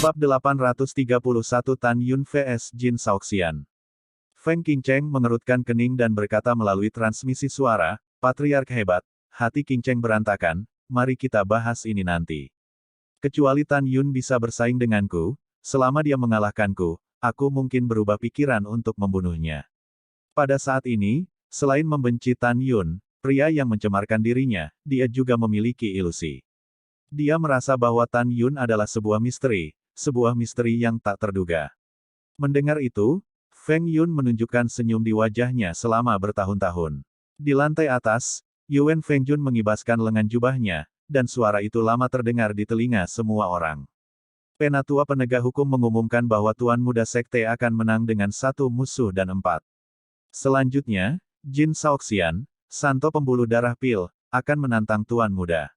Bab 831 Tan Yun vs Jin Shaoxian. Feng Qingcheng mengerutkan kening dan berkata melalui transmisi suara, Patriark hebat, hati Qingcheng berantakan, mari kita bahas ini nanti. Kecuali Tan Yun bisa bersaing denganku, selama dia mengalahkanku, aku mungkin berubah pikiran untuk membunuhnya. Pada saat ini, selain membenci Tan Yun, pria yang mencemarkan dirinya, dia juga memiliki ilusi. Dia merasa bahwa Tan Yun adalah sebuah misteri yang tak terduga. Mendengar itu, Feng Yun menunjukkan senyum di wajahnya selama bertahun-tahun. Di lantai atas, Yuan Feng Jun mengibaskan lengan jubahnya, dan suara itu lama terdengar di telinga semua orang. Penatua penegak hukum mengumumkan bahwa Tuan Muda Sekte akan menang dengan 1 musuh dan 4. Selanjutnya, Jin Shaoxian, Santo Pembuluh Darah Pil, akan menantang Tuan Muda.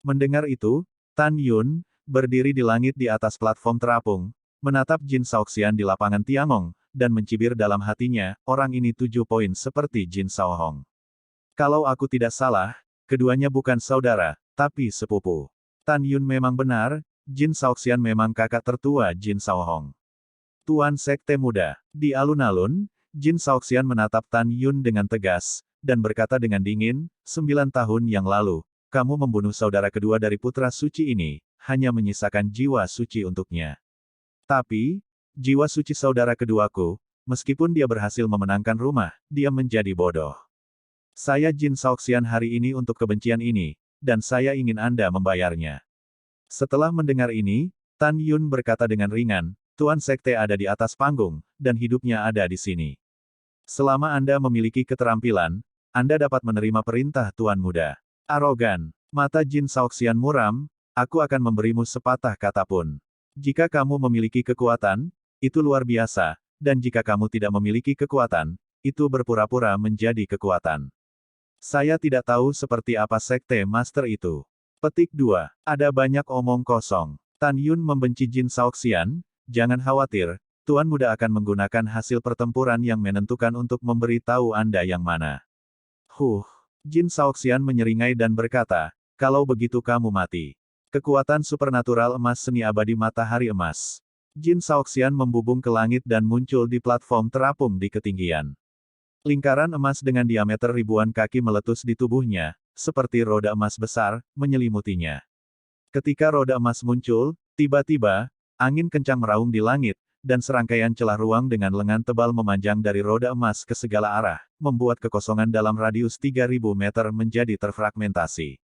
Mendengar itu, Tan Yun, berdiri di langit di atas platform terapung, menatap Jin Shaoxian di lapangan Tiangong, dan mencibir dalam hatinya, orang ini 7 poin seperti Jin Shaohong. Kalau aku tidak salah, keduanya bukan saudara, tapi sepupu. Tan Yun memang benar, Jin Shaoxian memang kakak tertua Jin Shaohong. Tuan Sekte Muda. Di alun-alun, Jin Shaoxian menatap Tan Yun dengan tegas, dan berkata dengan dingin, 9 tahun yang lalu, kamu membunuh saudara kedua dari putra suci ini, hanya menyisakan jiwa suci untuknya. Tapi, jiwa suci saudara keduaku, meskipun dia berhasil memenangkan rumah, dia menjadi bodoh. Saya Jin Shaoxian hari ini untuk kebencian ini, dan saya ingin Anda membayarnya. Setelah mendengar ini, Tan Yun berkata dengan ringan, Tuan Sekte ada di atas panggung, dan hidupnya ada di sini. Selama Anda memiliki keterampilan, Anda dapat menerima perintah Tuan Muda. Arogan. Mata Jin Shaoxian muram, aku akan memberimu sepatah kata pun. Jika kamu memiliki kekuatan, itu luar biasa, dan jika kamu tidak memiliki kekuatan, itu berpura-pura menjadi kekuatan. Saya tidak tahu seperti apa Sekte Master itu. Petik 2. Ada banyak omong kosong. Tan Yun membenci Jin Shaoxian, jangan khawatir, Tuan Muda akan menggunakan hasil pertempuran yang menentukan untuk memberitahu Anda yang mana. Jin Shaoxian menyeringai dan berkata, kalau begitu kamu mati. Kekuatan supernatural emas seni abadi matahari emas. Jin Shaoxian membubung ke langit dan muncul di platform terapung di ketinggian. Lingkaran emas dengan diameter ribuan kaki meletus di tubuhnya, seperti roda emas besar, menyelimutinya. Ketika roda emas muncul, tiba-tiba, angin kencang meraung di langit, dan serangkaian celah ruang dengan lengan tebal memanjang dari roda emas ke segala arah, membuat kekosongan dalam radius 3000 meter menjadi terfragmentasi.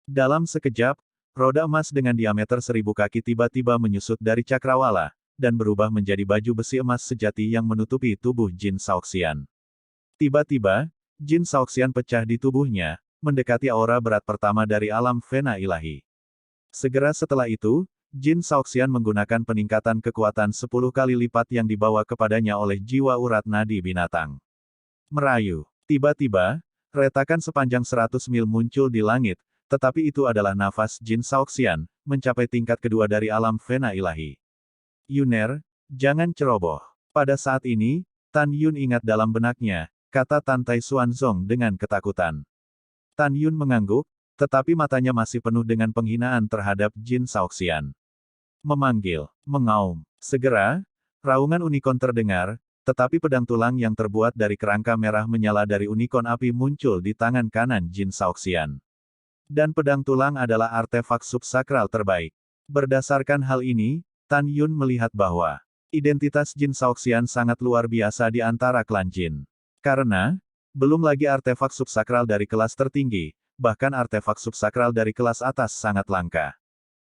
Dalam sekejap, roda emas dengan diameter 1000 kaki tiba-tiba menyusut dari cakrawala, dan berubah menjadi baju besi emas sejati yang menutupi tubuh Jin Shaoxian. Tiba-tiba, Jin Shaoxian pecah di tubuhnya, mendekati aura berat pertama dari alam Vena ilahi. Segera setelah itu, Jin Shaoxian menggunakan peningkatan kekuatan 10 kali lipat yang dibawa kepadanya oleh jiwa urat nadi binatang. Merayu. Tiba-tiba, retakan sepanjang 100 mil muncul di langit, tetapi itu adalah nafas Jin Shaoxian, mencapai tingkat kedua dari alam Vena ilahi. Yuner, jangan ceroboh. Pada saat ini, Tan Yun ingat dalam benaknya, kata Tan Tai Xuanzong dengan ketakutan. Tan Yun mengangguk, tetapi matanya masih penuh dengan penghinaan terhadap Jin Shaoxian. Memanggil, mengaum. Segera, raungan unicorn terdengar, tetapi pedang tulang yang terbuat dari kerangka merah menyala dari unicorn api muncul di tangan kanan Jin Shaoxian. Dan pedang tulang adalah artefak subsakral terbaik. Berdasarkan hal ini, Tan Yun melihat bahwa identitas Jin Shaoxian sangat luar biasa di antara klan Jin. Karena, belum lagi artefak subsakral dari kelas tertinggi, bahkan artefak subsakral dari kelas atas sangat langka.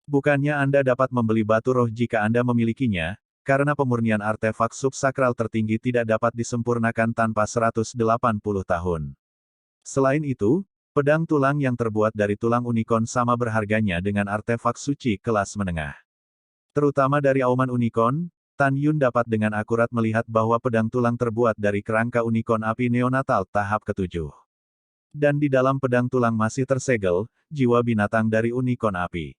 Bukannya Anda dapat membeli batu roh jika Anda memilikinya, karena pemurnian artefak subsakral tertinggi tidak dapat disempurnakan tanpa 180 tahun. Selain itu, pedang tulang yang terbuat dari tulang unicorn sama berharganya dengan artefak suci kelas menengah. Terutama dari auman unicorn, Tan Yun dapat dengan akurat melihat bahwa pedang tulang terbuat dari kerangka unicorn api neonatal tahap ke-7. Dan di dalam pedang tulang masih tersegel, jiwa binatang dari unicorn api.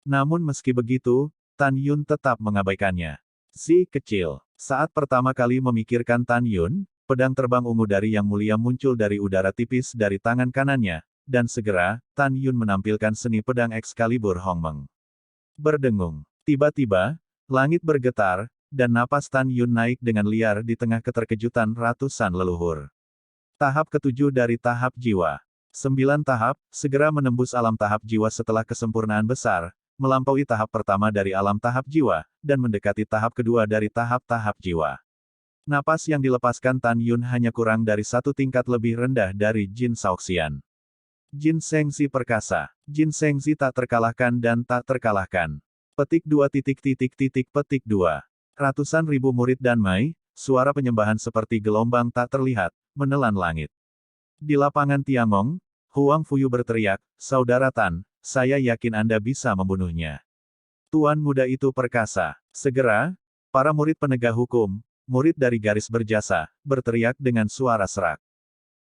Namun meski begitu, Tan Yun tetap mengabaikannya. Si kecil. Saat pertama kali memikirkan Tan Yun, pedang terbang ungu dari yang mulia muncul dari udara tipis dari tangan kanannya, dan segera, Tan Yun menampilkan seni pedang Excalibur Hongmeng. Berdengung. Tiba-tiba, langit bergetar, dan napas Tan Yun naik dengan liar di tengah keterkejutan ratusan leluhur. Tahap ketujuh dari tahap jiwa. 9 tahap, segera menembus alam tahap jiwa setelah kesempurnaan besar, melampaui tahap pertama dari alam tahap jiwa, dan mendekati tahap kedua dari tahap-tahap jiwa. Napas yang dilepaskan Tan Yun hanya kurang dari satu tingkat lebih rendah dari Jin Shaoxian. Jin Shengzi perkasa. Jin Shengzi tak terkalahkan dan tak terkalahkan. Petik 2. Ratusan ribu murid dan Mai, suara penyembahan seperti gelombang tak terlihat, menelan langit. Di lapangan Tiangong, Huang Fuyu berteriak, "Saudara Tan, saya yakin Anda bisa membunuhnya." Tuan muda itu perkasa. Segera, para murid penegak hukum, murid dari garis berjasa, berteriak dengan suara serak.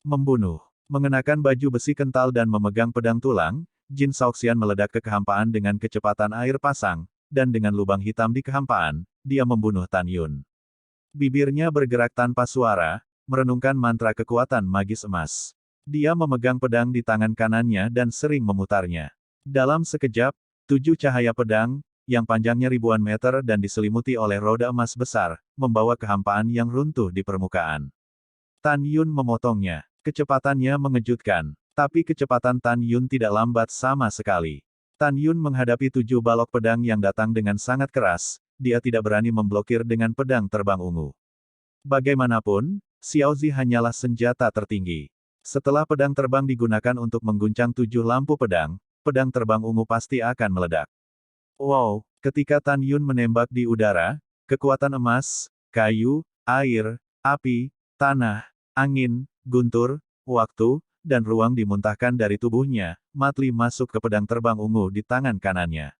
Membunuh. Mengenakan baju besi kental dan memegang pedang tulang, Jin Shaoxian meledak ke kehampaan dengan kecepatan air pasang, dan dengan lubang hitam di kehampaan, dia membunuh Tan Yun. Bibirnya bergerak tanpa suara, merenungkan mantra kekuatan magis emas. Dia memegang pedang di tangan kanannya dan sering memutarnya. Dalam sekejap, 7 cahaya pedang, yang panjangnya ribuan meter dan diselimuti oleh roda emas besar, membawa kehampaan yang runtuh di permukaan. Tan Yun memotongnya. Kecepatannya mengejutkan. Tapi kecepatan Tan Yun tidak lambat sama sekali. Tan Yun menghadapi 7 balok pedang yang datang dengan sangat keras, dia tidak berani memblokir dengan pedang terbang ungu. Bagaimanapun, Xiaozi hanyalah senjata tertinggi. Setelah pedang terbang digunakan untuk mengguncang 7 lampu pedang, pedang terbang ungu pasti akan meledak. Wow, ketika Tan Yun menembak di udara, kekuatan emas, kayu, air, api, tanah, angin, guntur, waktu, dan ruang dimuntahkan dari tubuhnya, matli masuk ke pedang terbang ungu di tangan kanannya.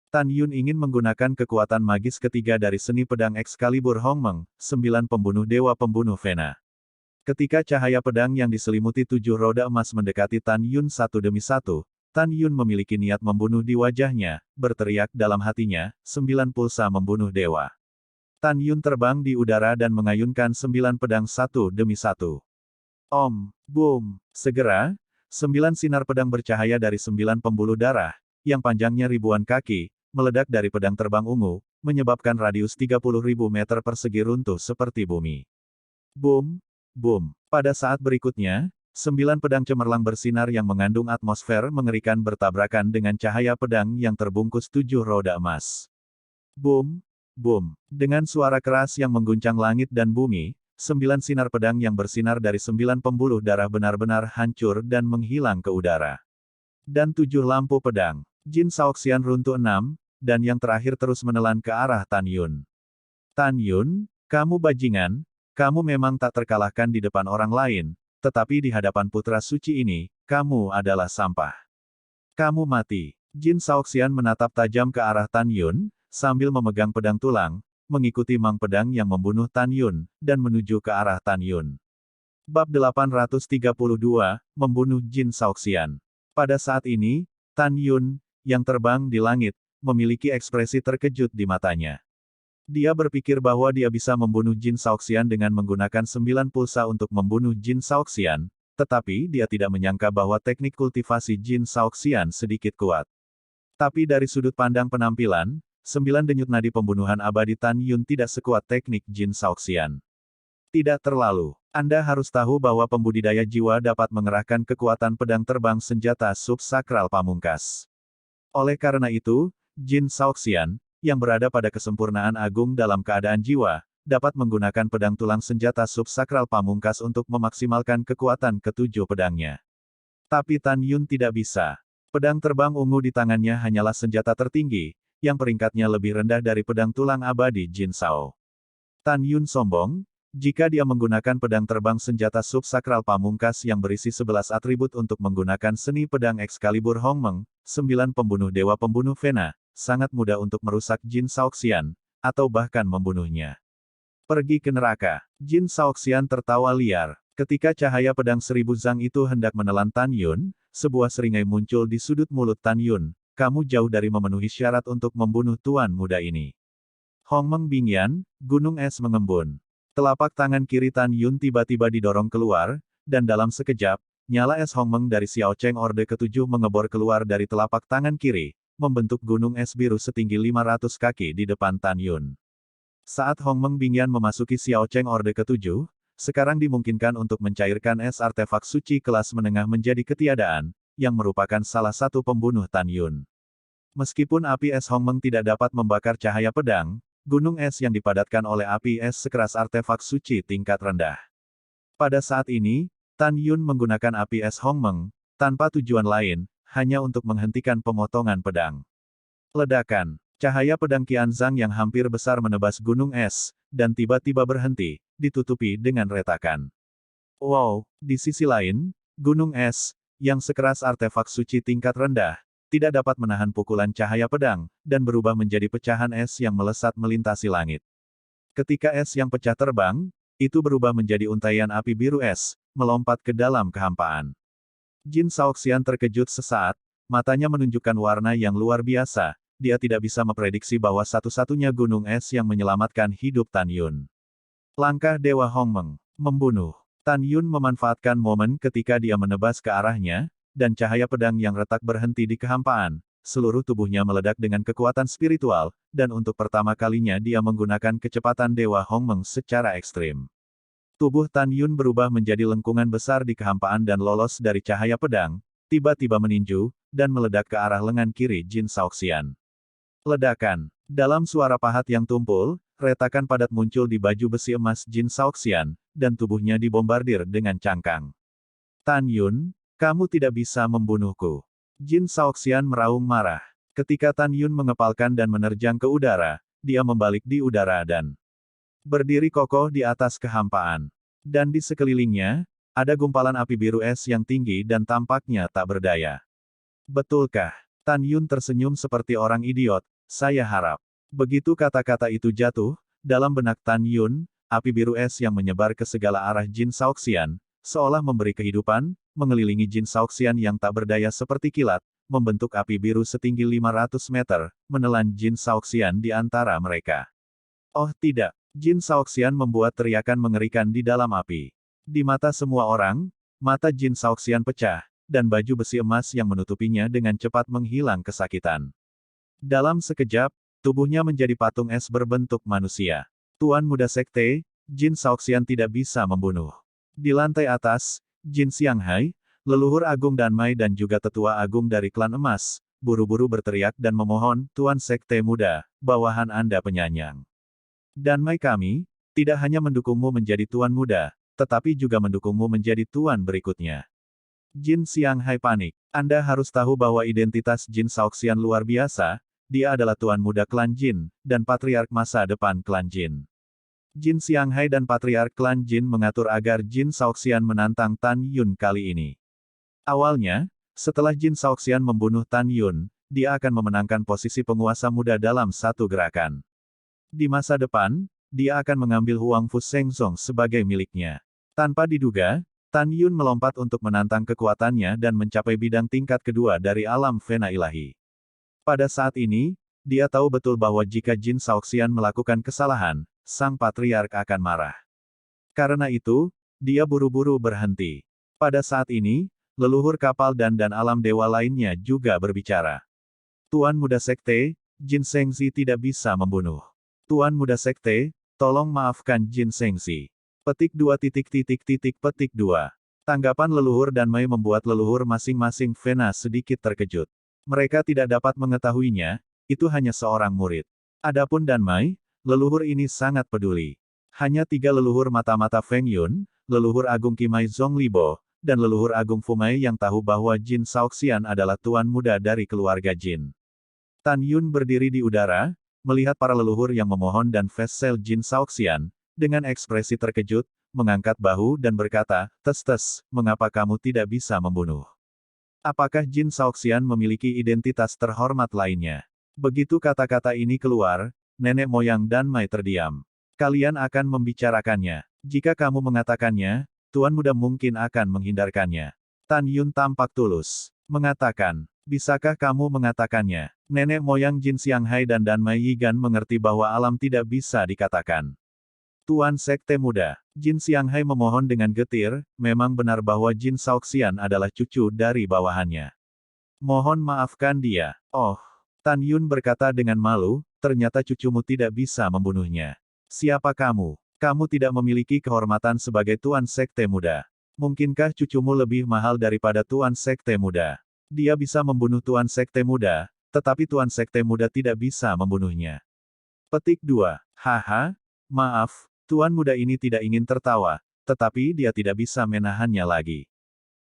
Tan Yun ingin menggunakan kekuatan magis ketiga dari seni pedang Excalibur Hongmeng, 9 pembunuh dewa pembunuh Vena. Ketika cahaya pedang yang diselimuti 7 roda emas mendekati Tan Yun satu demi satu, Tan Yun memiliki niat membunuh di wajahnya, berteriak dalam hatinya, 9 pulsa membunuh dewa. Tan Yun terbang di udara dan mengayunkan 9 pedang satu demi satu. Om, boom, segera, 9 sinar pedang bercahaya dari 9 pembuluh darah, yang panjangnya ribuan kaki, meledak dari pedang terbang ungu, menyebabkan radius 30.000 meter persegi runtuh seperti bumi. Boom, boom. Pada saat berikutnya, 9 pedang cemerlang bersinar yang mengandung atmosfer mengerikan bertabrakan dengan cahaya pedang yang terbungkus 7 roda emas. Boom, boom. Dengan suara keras yang mengguncang langit dan bumi, 9 sinar pedang yang bersinar dari 9 pembuluh darah benar-benar hancur dan menghilang ke udara. Dan 7 lampu pedang. Jin Shaoxian runtuh 6, dan yang terakhir terus menelan ke arah Tan Yun. Tan Yun, kamu bajingan, kamu memang tak terkalahkan di depan orang lain, tetapi di hadapan putra suci ini, kamu adalah sampah. Kamu mati. Jin Shaoxian menatap tajam ke arah Tan Yun, sambil memegang pedang tulang, mengikuti mang pedang yang membunuh Tan Yun, dan menuju ke arah Tan Yun. Bab 832, Membunuh Jin Shaoxian. Pada saat ini, Tan Yun, yang terbang di langit, memiliki ekspresi terkejut di matanya. Dia berpikir bahwa dia bisa membunuh Jin Shaoxian dengan menggunakan 9 pulsa untuk membunuh Jin Shaoxian, tetapi dia tidak menyangka bahwa teknik kultivasi Jin Shaoxian sedikit kuat. Tapi dari sudut pandang penampilan, 9 denyut nadi pembunuhan abadi Tan Yun tidak sekuat teknik Jin Shaoxian. Tidak terlalu. Anda harus tahu bahwa pembudidaya jiwa dapat mengerahkan kekuatan pedang terbang senjata subsakral pamungkas. Oleh karena itu, Jin Shaoxian, yang berada pada kesempurnaan agung dalam keadaan jiwa, dapat menggunakan pedang tulang senjata subsakral pamungkas untuk memaksimalkan kekuatan ketujuh pedangnya. Tapi Tan Yun tidak bisa. Pedang terbang ungu di tangannya hanyalah senjata tertinggi, yang peringkatnya lebih rendah dari pedang tulang abadi Jin Shao. Tan Yun sombong, jika dia menggunakan pedang terbang senjata subsakral pamungkas yang berisi 11 atribut untuk menggunakan seni pedang Excalibur Hongmeng, 9 pembunuh dewa pembunuh Vena, sangat mudah untuk merusak Jin Shaoxian, atau bahkan membunuhnya. Pergi ke neraka. Jin Shaoxian tertawa liar. Ketika cahaya pedang 1000 zang itu hendak menelan Tan Yun, sebuah seringai muncul di sudut mulut Tan Yun. Kamu jauh dari memenuhi syarat untuk membunuh tuan muda ini. Hongmeng Bingyan, gunung es mengembun. Telapak tangan kiri Tan Yun tiba-tiba didorong keluar, dan dalam sekejap, nyala es Hongmeng dari Xiao Cheng Orde ke-7 mengebor keluar dari telapak tangan kiri, membentuk gunung es biru setinggi 500 kaki di depan Tan Yun. Saat Hongmeng Bingyan memasuki Xiao Cheng Orde ke-7, sekarang dimungkinkan untuk mencairkan es artefak suci kelas menengah menjadi ketiadaan, yang merupakan salah satu pembunuh Tan Yun. Meskipun api es Hongmeng tidak dapat membakar cahaya pedang, gunung es yang dipadatkan oleh api es sekeras artefak suci tingkat rendah. Pada saat ini, Tan Yun menggunakan api es Hongmeng, tanpa tujuan lain, hanya untuk menghentikan pemotongan pedang. Ledakan. Cahaya pedang Qianzhang yang hampir besar menebas gunung es, dan tiba-tiba berhenti, ditutupi dengan retakan. Wow, di sisi lain, gunung es, yang sekeras artefak suci tingkat rendah, tidak dapat menahan pukulan cahaya pedang, dan berubah menjadi pecahan es yang melesat melintasi langit. Ketika es yang pecah terbang, itu berubah menjadi untaian api biru es, melompat ke dalam kehampaan. Jin Shaoxian terkejut sesaat, matanya menunjukkan warna yang luar biasa. Dia tidak bisa memprediksi bahwa satu-satunya gunung es yang menyelamatkan hidup Tan Yun. Langkah Dewa Hongmeng, membunuh. Tan Yun memanfaatkan momen ketika dia menebas ke arahnya, dan cahaya pedang yang retak berhenti di kehampaan. Seluruh tubuhnya meledak dengan kekuatan spiritual, dan untuk pertama kalinya dia menggunakan kecepatan Dewa Hongmeng secara ekstrim. Tubuh Tan Yun berubah menjadi lengkungan besar di kehampaan dan lolos dari cahaya pedang, tiba-tiba meninju, dan meledak ke arah lengan kiri Jin Shaoxian. Ledakan. Dalam suara pahat yang tumpul, retakan padat muncul di baju besi emas Jin Shaoxian, dan tubuhnya dibombardir dengan cangkang. Tan Yun, kamu tidak bisa membunuhku. Jin Shaoxian meraung marah. Ketika Tan Yun mengepalkan dan menerjang ke udara, dia membalik di udara dan berdiri kokoh di atas kehampaan. Dan di sekelilingnya, ada gumpalan api biru es yang tinggi dan tampaknya tak berdaya. Betulkah? Tan Yun tersenyum seperti orang idiot. Saya harap. Begitu kata-kata itu jatuh, dalam benak Tan Yun, api biru es yang menyebar ke segala arah Jin Shaoxian, seolah memberi kehidupan, mengelilingi Jin Shaoxian yang tak berdaya seperti kilat, membentuk api biru setinggi 500 meter, menelan Jin Shaoxian di antara mereka. Oh tidak, Jin Shaoxian membuat teriakan mengerikan di dalam api. Di mata semua orang, mata Jin Shaoxian pecah, dan baju besi emas yang menutupinya dengan cepat menghilang kesakitan. Dalam sekejap, tubuhnya menjadi patung es berbentuk manusia. Tuan Muda Sekte, Jin Shaoxian tidak bisa membunuh. Di lantai atas, Jin Xianghai, leluhur agung Danmai dan juga tetua agung dari klan emas, buru-buru berteriak dan memohon, Tuan Sekte Muda, bawahan Anda penyayang. Danmai kami, tidak hanya mendukungmu menjadi Tuan Muda, tetapi juga mendukungmu menjadi Tuan berikutnya. Jin Xianghai panik. Anda harus tahu bahwa identitas Jin Shaoxian luar biasa. Dia adalah Tuan Muda Klan Jin, dan Patriark masa depan Klan Jin. Jin Xianghai dan Patriark Klan Jin mengatur agar Jin Shaoxian menantang Tan Yun kali ini. Awalnya, setelah Jin Shaoxian membunuh Tan Yun, dia akan memenangkan posisi penguasa muda dalam satu gerakan. Di masa depan, dia akan mengambil Huang Fu Shengzong sebagai miliknya. Tanpa diduga, Tan Yun melompat untuk menantang kekuatannya dan mencapai bidang tingkat kedua dari alam Vena Ilahi. Pada saat ini, dia tahu betul bahwa jika Jin Shaoxian melakukan kesalahan, sang patriark akan marah. Karena itu, dia buru-buru berhenti. Pada saat ini, leluhur kapal dan alam dewa lainnya juga berbicara. Tuan Muda Sekte, Jin Shengzi tidak bisa membunuh. Tuan Muda Sekte, tolong maafkan Jin Shengzi. Petik 2. Petik 2. Tanggapan leluhur Danmai membuat leluhur masing-masing Vena sedikit terkejut. Mereka tidak dapat mengetahuinya, itu hanya seorang murid. Adapun Danmai, leluhur ini sangat peduli. Hanya 3 leluhur mata-mata Feng Yun, leluhur agung Qimai Zonglibo, dan leluhur agung Fumai yang tahu bahwa Jin Shaoxian adalah tuan muda dari keluarga Jin. Tan Yun berdiri di udara, melihat para leluhur yang memohon dan Vessel Jin Shaoxian, dengan ekspresi terkejut, mengangkat bahu dan berkata, "Tes-tes, mengapa kamu tidak bisa membunuh? Apakah Jin Shaoxian memiliki identitas terhormat lainnya?" Begitu kata-kata ini keluar, nenek moyang Danmai terdiam. Kalian akan membicarakannya. Jika kamu mengatakannya, Tuan Muda mungkin akan menghindarkannya. Tan Yun tampak tulus. Mengatakan, bisakah kamu mengatakannya? Nenek moyang Jin Xianghai dan Danmai Yigan mengerti bahwa alam tidak bisa dikatakan. Tuan Sekte Muda, Jin Xianghai memohon dengan getir, memang benar bahwa Jin Shaoxian adalah cucu dari bawahannya. Mohon maafkan dia. Oh, Tan Yun berkata dengan malu, ternyata cucumu tidak bisa membunuhnya. Siapa kamu? Kamu tidak memiliki kehormatan sebagai Tuan Sekte Muda. Mungkinkah cucumu lebih mahal daripada Tuan Sekte Muda? Dia bisa membunuh Tuan Sekte Muda, tetapi Tuan Sekte Muda tidak bisa membunuhnya. Petik 2. Haha, maaf, Tuan Muda ini tidak ingin tertawa, tetapi dia tidak bisa menahannya lagi.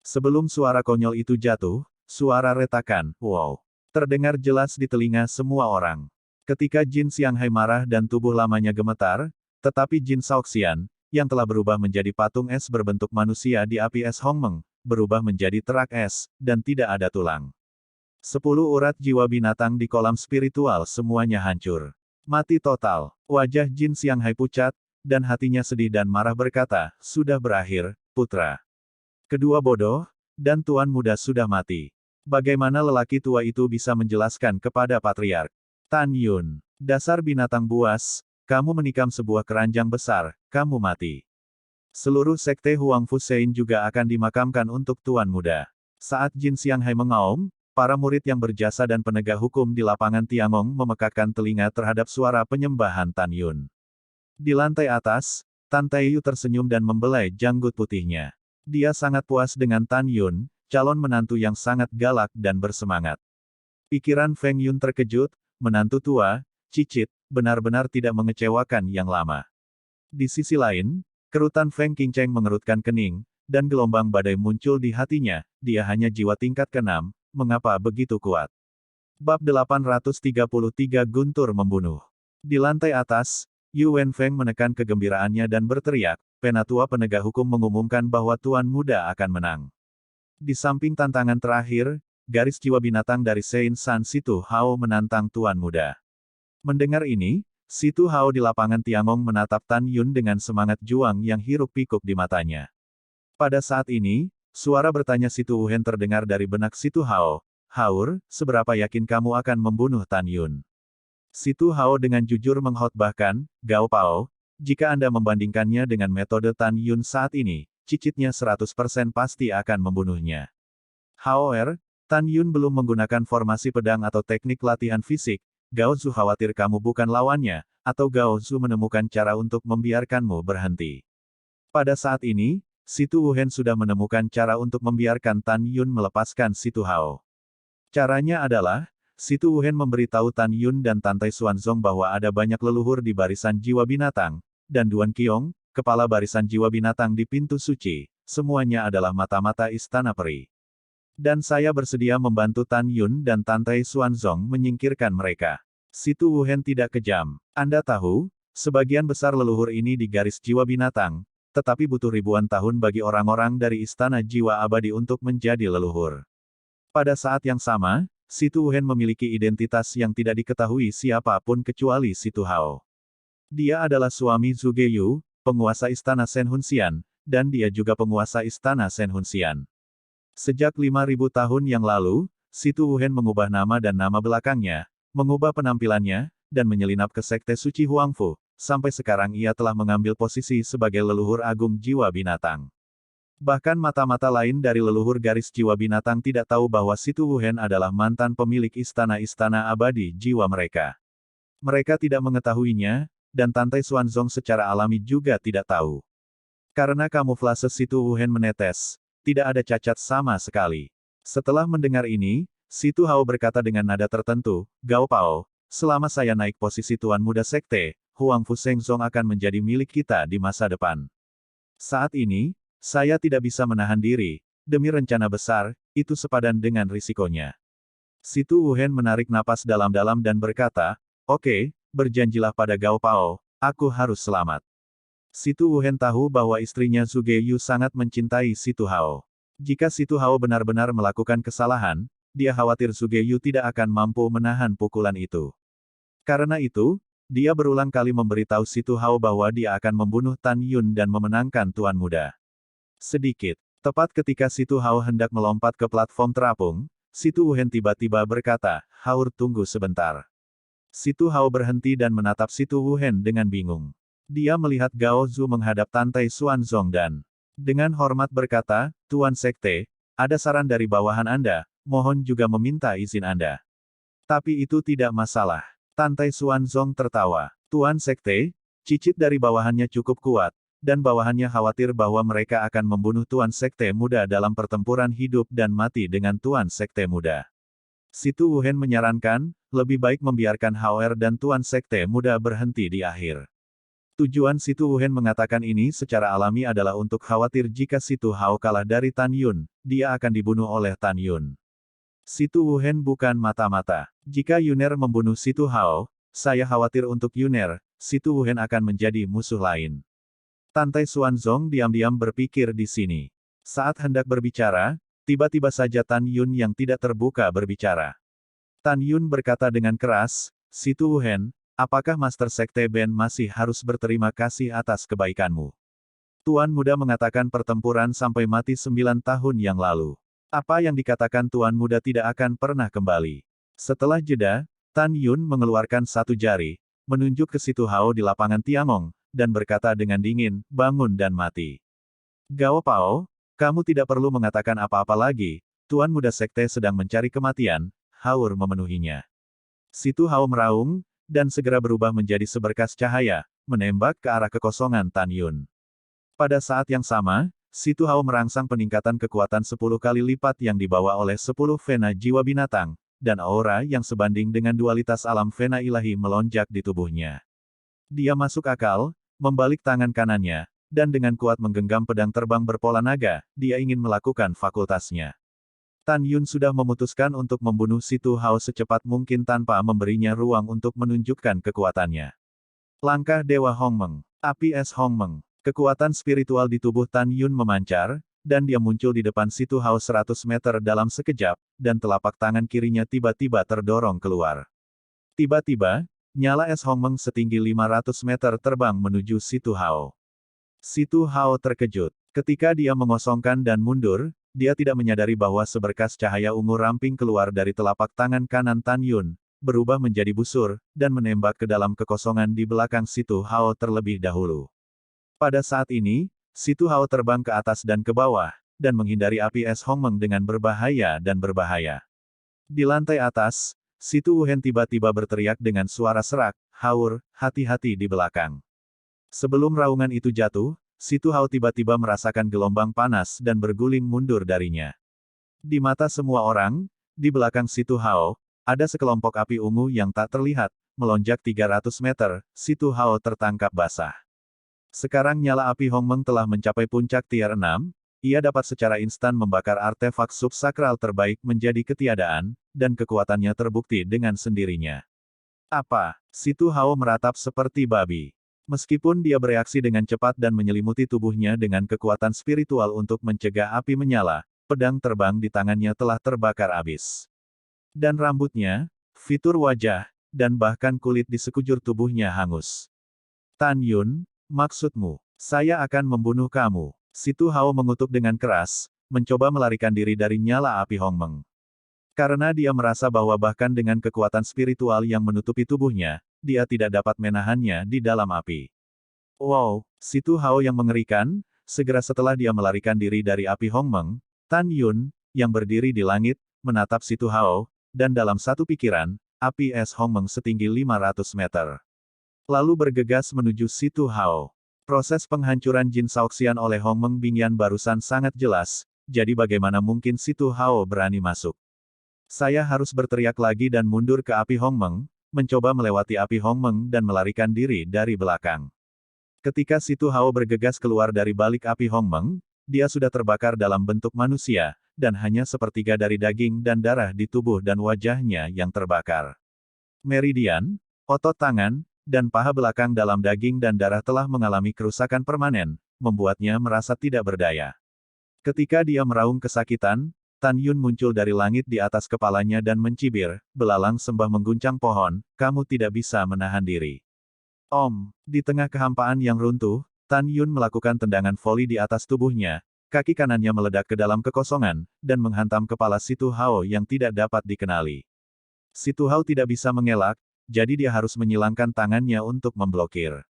Sebelum suara konyol itu jatuh, suara retakan, wow, terdengar jelas di telinga semua orang. Ketika Jin Xianghai marah dan tubuh lamanya gemetar, tetapi Jin Shaoxian, yang telah berubah menjadi patung es berbentuk manusia di api es Hongmeng, berubah menjadi terak es, dan tidak ada tulang. 10 urat jiwa binatang di kolam spiritual semuanya hancur. Mati total. Wajah Jin Xianghai pucat, dan hatinya sedih dan marah berkata, sudah berakhir, putra. Kedua bodoh, dan Tuan Muda sudah mati. Bagaimana lelaki tua itu bisa menjelaskan kepada Patriark? Tan Yun, dasar binatang buas, kamu menikam sebuah keranjang besar, kamu mati. Seluruh sekte Huang Fusein juga akan dimakamkan untuk Tuan Muda. Saat Jin Xianghai mengaum, para murid yang berjasa dan penegak hukum di lapangan Tiangong memekakkan telinga terhadap suara penyembahan Tan Yun. Di lantai atas, Tan Taiyu tersenyum dan membelai janggut putihnya. Dia sangat puas dengan Tan Yun, calon menantu yang sangat galak dan bersemangat. Pikiran Feng Yun terkejut, menantu tua, cicit, benar-benar tidak mengecewakan yang lama. Di sisi lain, kerutan Feng Qingcheng mengerutkan kening, dan gelombang badai muncul di hatinya, dia hanya jiwa tingkat ke-6, mengapa begitu kuat? Bab 833 Guntur Membunuh. Di lantai atas, Yu Wenfeng menekan kegembiraannya dan berteriak, Penatua penegak hukum mengumumkan bahwa Tuan Muda akan menang. Di samping tantangan terakhir, garis jiwa binatang dari Sein San Situ Hao menantang Tuan Muda. Mendengar ini, Situ Hao di lapangan Tiangong menatap Tan Yun dengan semangat juang yang hiruk-pikuk di matanya. Pada saat ini, suara bertanya Situ Wuhen terdengar dari benak Situ Hao, Haur, seberapa yakin kamu akan membunuh Tan Yun? Situ Hao dengan jujur menghotbahkan, Gao Pao, jika Anda membandingkannya dengan metode Tan Yun saat ini, cicitnya 100% pasti akan membunuhnya. However, Tan Yun belum menggunakan formasi pedang atau teknik latihan fisik, Gao Zhu khawatir kamu bukan lawannya, atau Gao Zhu menemukan cara untuk membiarkanmu berhenti. Pada saat ini, Situ Wuhen sudah menemukan cara untuk membiarkan Tan Yun melepaskan Situ Hao. Caranya adalah, Situ Wuhen memberitahu Tan Yun dan Tantai Xuanzong bahwa ada banyak leluhur di barisan jiwa binatang, dan Duan Qiong, kepala barisan jiwa binatang di pintu suci, semuanya adalah mata-mata istana peri. Dan saya bersedia membantu Tan Yun dan Tantai Xuanzong menyingkirkan mereka. Situ Wuhen tidak kejam. Anda tahu, sebagian besar leluhur ini di garis jiwa binatang, tetapi butuh ribuan tahun bagi orang-orang dari istana jiwa abadi untuk menjadi leluhur. Pada saat yang sama, Situ Wuhen memiliki identitas yang tidak diketahui siapapun kecuali Situ Hao. Dia adalah suami Zhu Geyu, penguasa istana Shen Hunxian, dan dia juga penguasa istana Shen Hunxian. Sejak 5.000 tahun yang lalu, Situ Wuhen mengubah nama dan nama belakangnya, mengubah penampilannya, dan menyelinap ke sekte suci Huangfu, sampai sekarang ia telah mengambil posisi sebagai leluhur agung jiwa binatang. Bahkan mata-mata lain dari leluhur garis jiwa binatang tidak tahu bahwa Situ Wuhen adalah mantan pemilik istana-istana abadi jiwa mereka. Mereka tidak mengetahuinya, dan Tantai Xuanzong secara alami juga tidak tahu. Karena kamuflase Situ Wuhen menetes, tidak ada cacat sama sekali. Setelah mendengar ini, Situ Hao berkata dengan nada tertentu, Gao Pao, selama saya naik posisi Tuan Muda Sekte, Huang Fushengzong akan menjadi milik kita di masa depan. Saat ini, saya tidak bisa menahan diri, demi rencana besar, itu sepadan dengan risikonya. Situ Wuhen menarik napas dalam-dalam dan berkata, oke, berjanjilah pada Gao Pao, aku harus selamat. Situ Wuhen tahu bahwa istrinya Zhu Geyu sangat mencintai Situ Hao. Jika Situ Hao benar-benar melakukan kesalahan, dia khawatir Zhu Geyu tidak akan mampu menahan pukulan itu. Karena itu, dia berulang kali memberitahu Situ Hao bahwa dia akan membunuh Tan Yun dan memenangkan Tuan Muda. Sedikit, tepat ketika Situ Hao hendak melompat ke platform terapung, Situ Wuhen tiba-tiba berkata, Haur tunggu sebentar. Situ Hao berhenti dan menatap Situ Wuhen dengan bingung. Dia melihat Gao Zhu menghadap Tantai Xuanzong dan dengan hormat berkata, Tuan Sekte, ada saran dari bawahan Anda, mohon juga meminta izin Anda. Tapi itu tidak masalah. Tantai Xuanzong tertawa. Tuan Sekte, cicit dari bawahannya cukup kuat, dan bawahannya khawatir bahwa mereka akan membunuh Tuan Sekte Muda dalam pertempuran hidup dan mati dengan Tuan Sekte Muda. Situ Wuhen menyarankan, lebih baik membiarkan Hao dan Tuan Sekte Muda berhenti di akhir. Tujuan Situ Wuhen mengatakan ini secara alami adalah untuk khawatir jika Situ Hao kalah dari Tan Yun, dia akan dibunuh oleh Tan Yun. Situ Wuhen bukan mata-mata. Jika Yuner membunuh Situ Hao, saya khawatir untuk Yuner, Situ Wuhen akan menjadi musuh lain. Tantai Xuanzong diam-diam berpikir di sini. Saat hendak berbicara, tiba-tiba saja Tan Yun yang tidak terbuka berbicara. Tan Yun berkata dengan keras, Situ Wuhen, apakah Master Sekte Ben masih harus berterima kasih atas kebaikanmu? Tuan Muda mengatakan pertempuran sampai mati 9 tahun yang lalu. Apa yang dikatakan Tuan Muda tidak akan pernah kembali. Setelah jeda, Tan Yun mengeluarkan satu jari, menunjuk ke Situ Hao di lapangan Tiangong, dan berkata dengan dingin, bangun dan mati. Gao Pao, kamu tidak perlu mengatakan apa-apa lagi, Tuan Muda Sekte sedang mencari kematian, haur memenuhinya. Situ Hao meraung, dan segera berubah menjadi seberkas cahaya, menembak ke arah kekosongan Tan Yun. Pada saat yang sama, Situ Hao merangsang peningkatan kekuatan 10 kali lipat yang dibawa oleh 10 vena jiwa binatang, dan aura yang sebanding dengan dualitas alam vena ilahi melonjak di tubuhnya. Dia masuk akal, membalik tangan kanannya, dan dengan kuat menggenggam pedang terbang berpola naga, dia ingin melakukan fakultasnya. Tan Yun sudah memutuskan untuk membunuh Situ Hao secepat mungkin tanpa memberinya ruang untuk menunjukkan kekuatannya. Langkah Dewa Hongmeng. Api es Hongmeng. Kekuatan spiritual di tubuh Tan Yun memancar, dan dia muncul di depan Situ Hao 100 meter dalam sekejap, dan telapak tangan kirinya tiba-tiba terdorong keluar. Tiba-tiba, nyala es Hongmeng setinggi 500 meter terbang menuju Situ Hao. Situ Hao terkejut. Ketika dia mengosongkan dan mundur, dia tidak menyadari bahwa seberkas cahaya ungu ramping keluar dari telapak tangan kanan Tan Yun, berubah menjadi busur, dan menembak ke dalam kekosongan di belakang Situ Hao terlebih dahulu. Pada saat ini, Situ Hao terbang ke atas dan ke bawah, dan menghindari api es Hongmeng dengan berbahaya dan berbahaya. Di lantai atas, Situ Wuhen tiba-tiba berteriak dengan suara serak, haur, hati-hati di belakang. Sebelum raungan itu jatuh, Situ Hao tiba-tiba merasakan gelombang panas dan berguling mundur darinya. Di mata semua orang, di belakang Situ Hao, ada sekelompok api ungu yang tak terlihat, melonjak 300 meter, Situ Hao tertangkap basah. Sekarang nyala api Hongmeng telah mencapai puncak tier 6, ia dapat secara instan membakar artefak subsakral terbaik menjadi ketiadaan, dan kekuatannya terbukti dengan sendirinya. Apa? Situ Hao meratap seperti babi. Meskipun dia bereaksi dengan cepat dan menyelimuti tubuhnya dengan kekuatan spiritual untuk mencegah api menyala, pedang terbang di tangannya telah terbakar habis. Dan rambutnya, fitur wajah, dan bahkan kulit di sekujur tubuhnya hangus. Tan Yun, maksudmu, saya akan membunuh kamu. Situ Hao mengutuk dengan keras, mencoba melarikan diri dari nyala api Hongmeng. Karena dia merasa bahwa bahkan dengan kekuatan spiritual yang menutupi tubuhnya, dia tidak dapat menahannya di dalam api. Wow, Situ Hao yang mengerikan, segera setelah dia melarikan diri dari api Hongmeng, Tan Yun, yang berdiri di langit, menatap Situ Hao, dan dalam satu pikiran, api es Hongmeng setinggi 500 meter. Lalu bergegas menuju Situ Hao. Proses penghancuran Jin Saoxian oleh Hongmeng Bingyan barusan sangat jelas, jadi bagaimana mungkin Situ Hao berani masuk? Saya harus berteriak lagi dan mundur ke api Hongmeng, mencoba melewati api Hongmeng dan melarikan diri dari belakang. Ketika Situ Hao bergegas keluar dari balik api Hongmeng, dia sudah terbakar dalam bentuk manusia, dan hanya sepertiga dari daging dan darah di tubuh dan wajahnya yang terbakar. Meridian, otot tangan, dan paha belakang dalam daging dan darah telah mengalami kerusakan permanen, membuatnya merasa tidak berdaya. Ketika dia meraung kesakitan, Tan Yun muncul dari langit di atas kepalanya dan mencibir, belalang sembah mengguncang pohon, kamu tidak bisa menahan diri. Om, di tengah kehampaan yang runtuh, Tan Yun melakukan tendangan voli di atas tubuhnya, kaki kanannya meledak ke dalam kekosongan, dan menghantam kepala Situ Hao yang tidak dapat dikenali. Situ Hao tidak bisa mengelak, jadi dia harus menyilangkan tangannya untuk memblokir.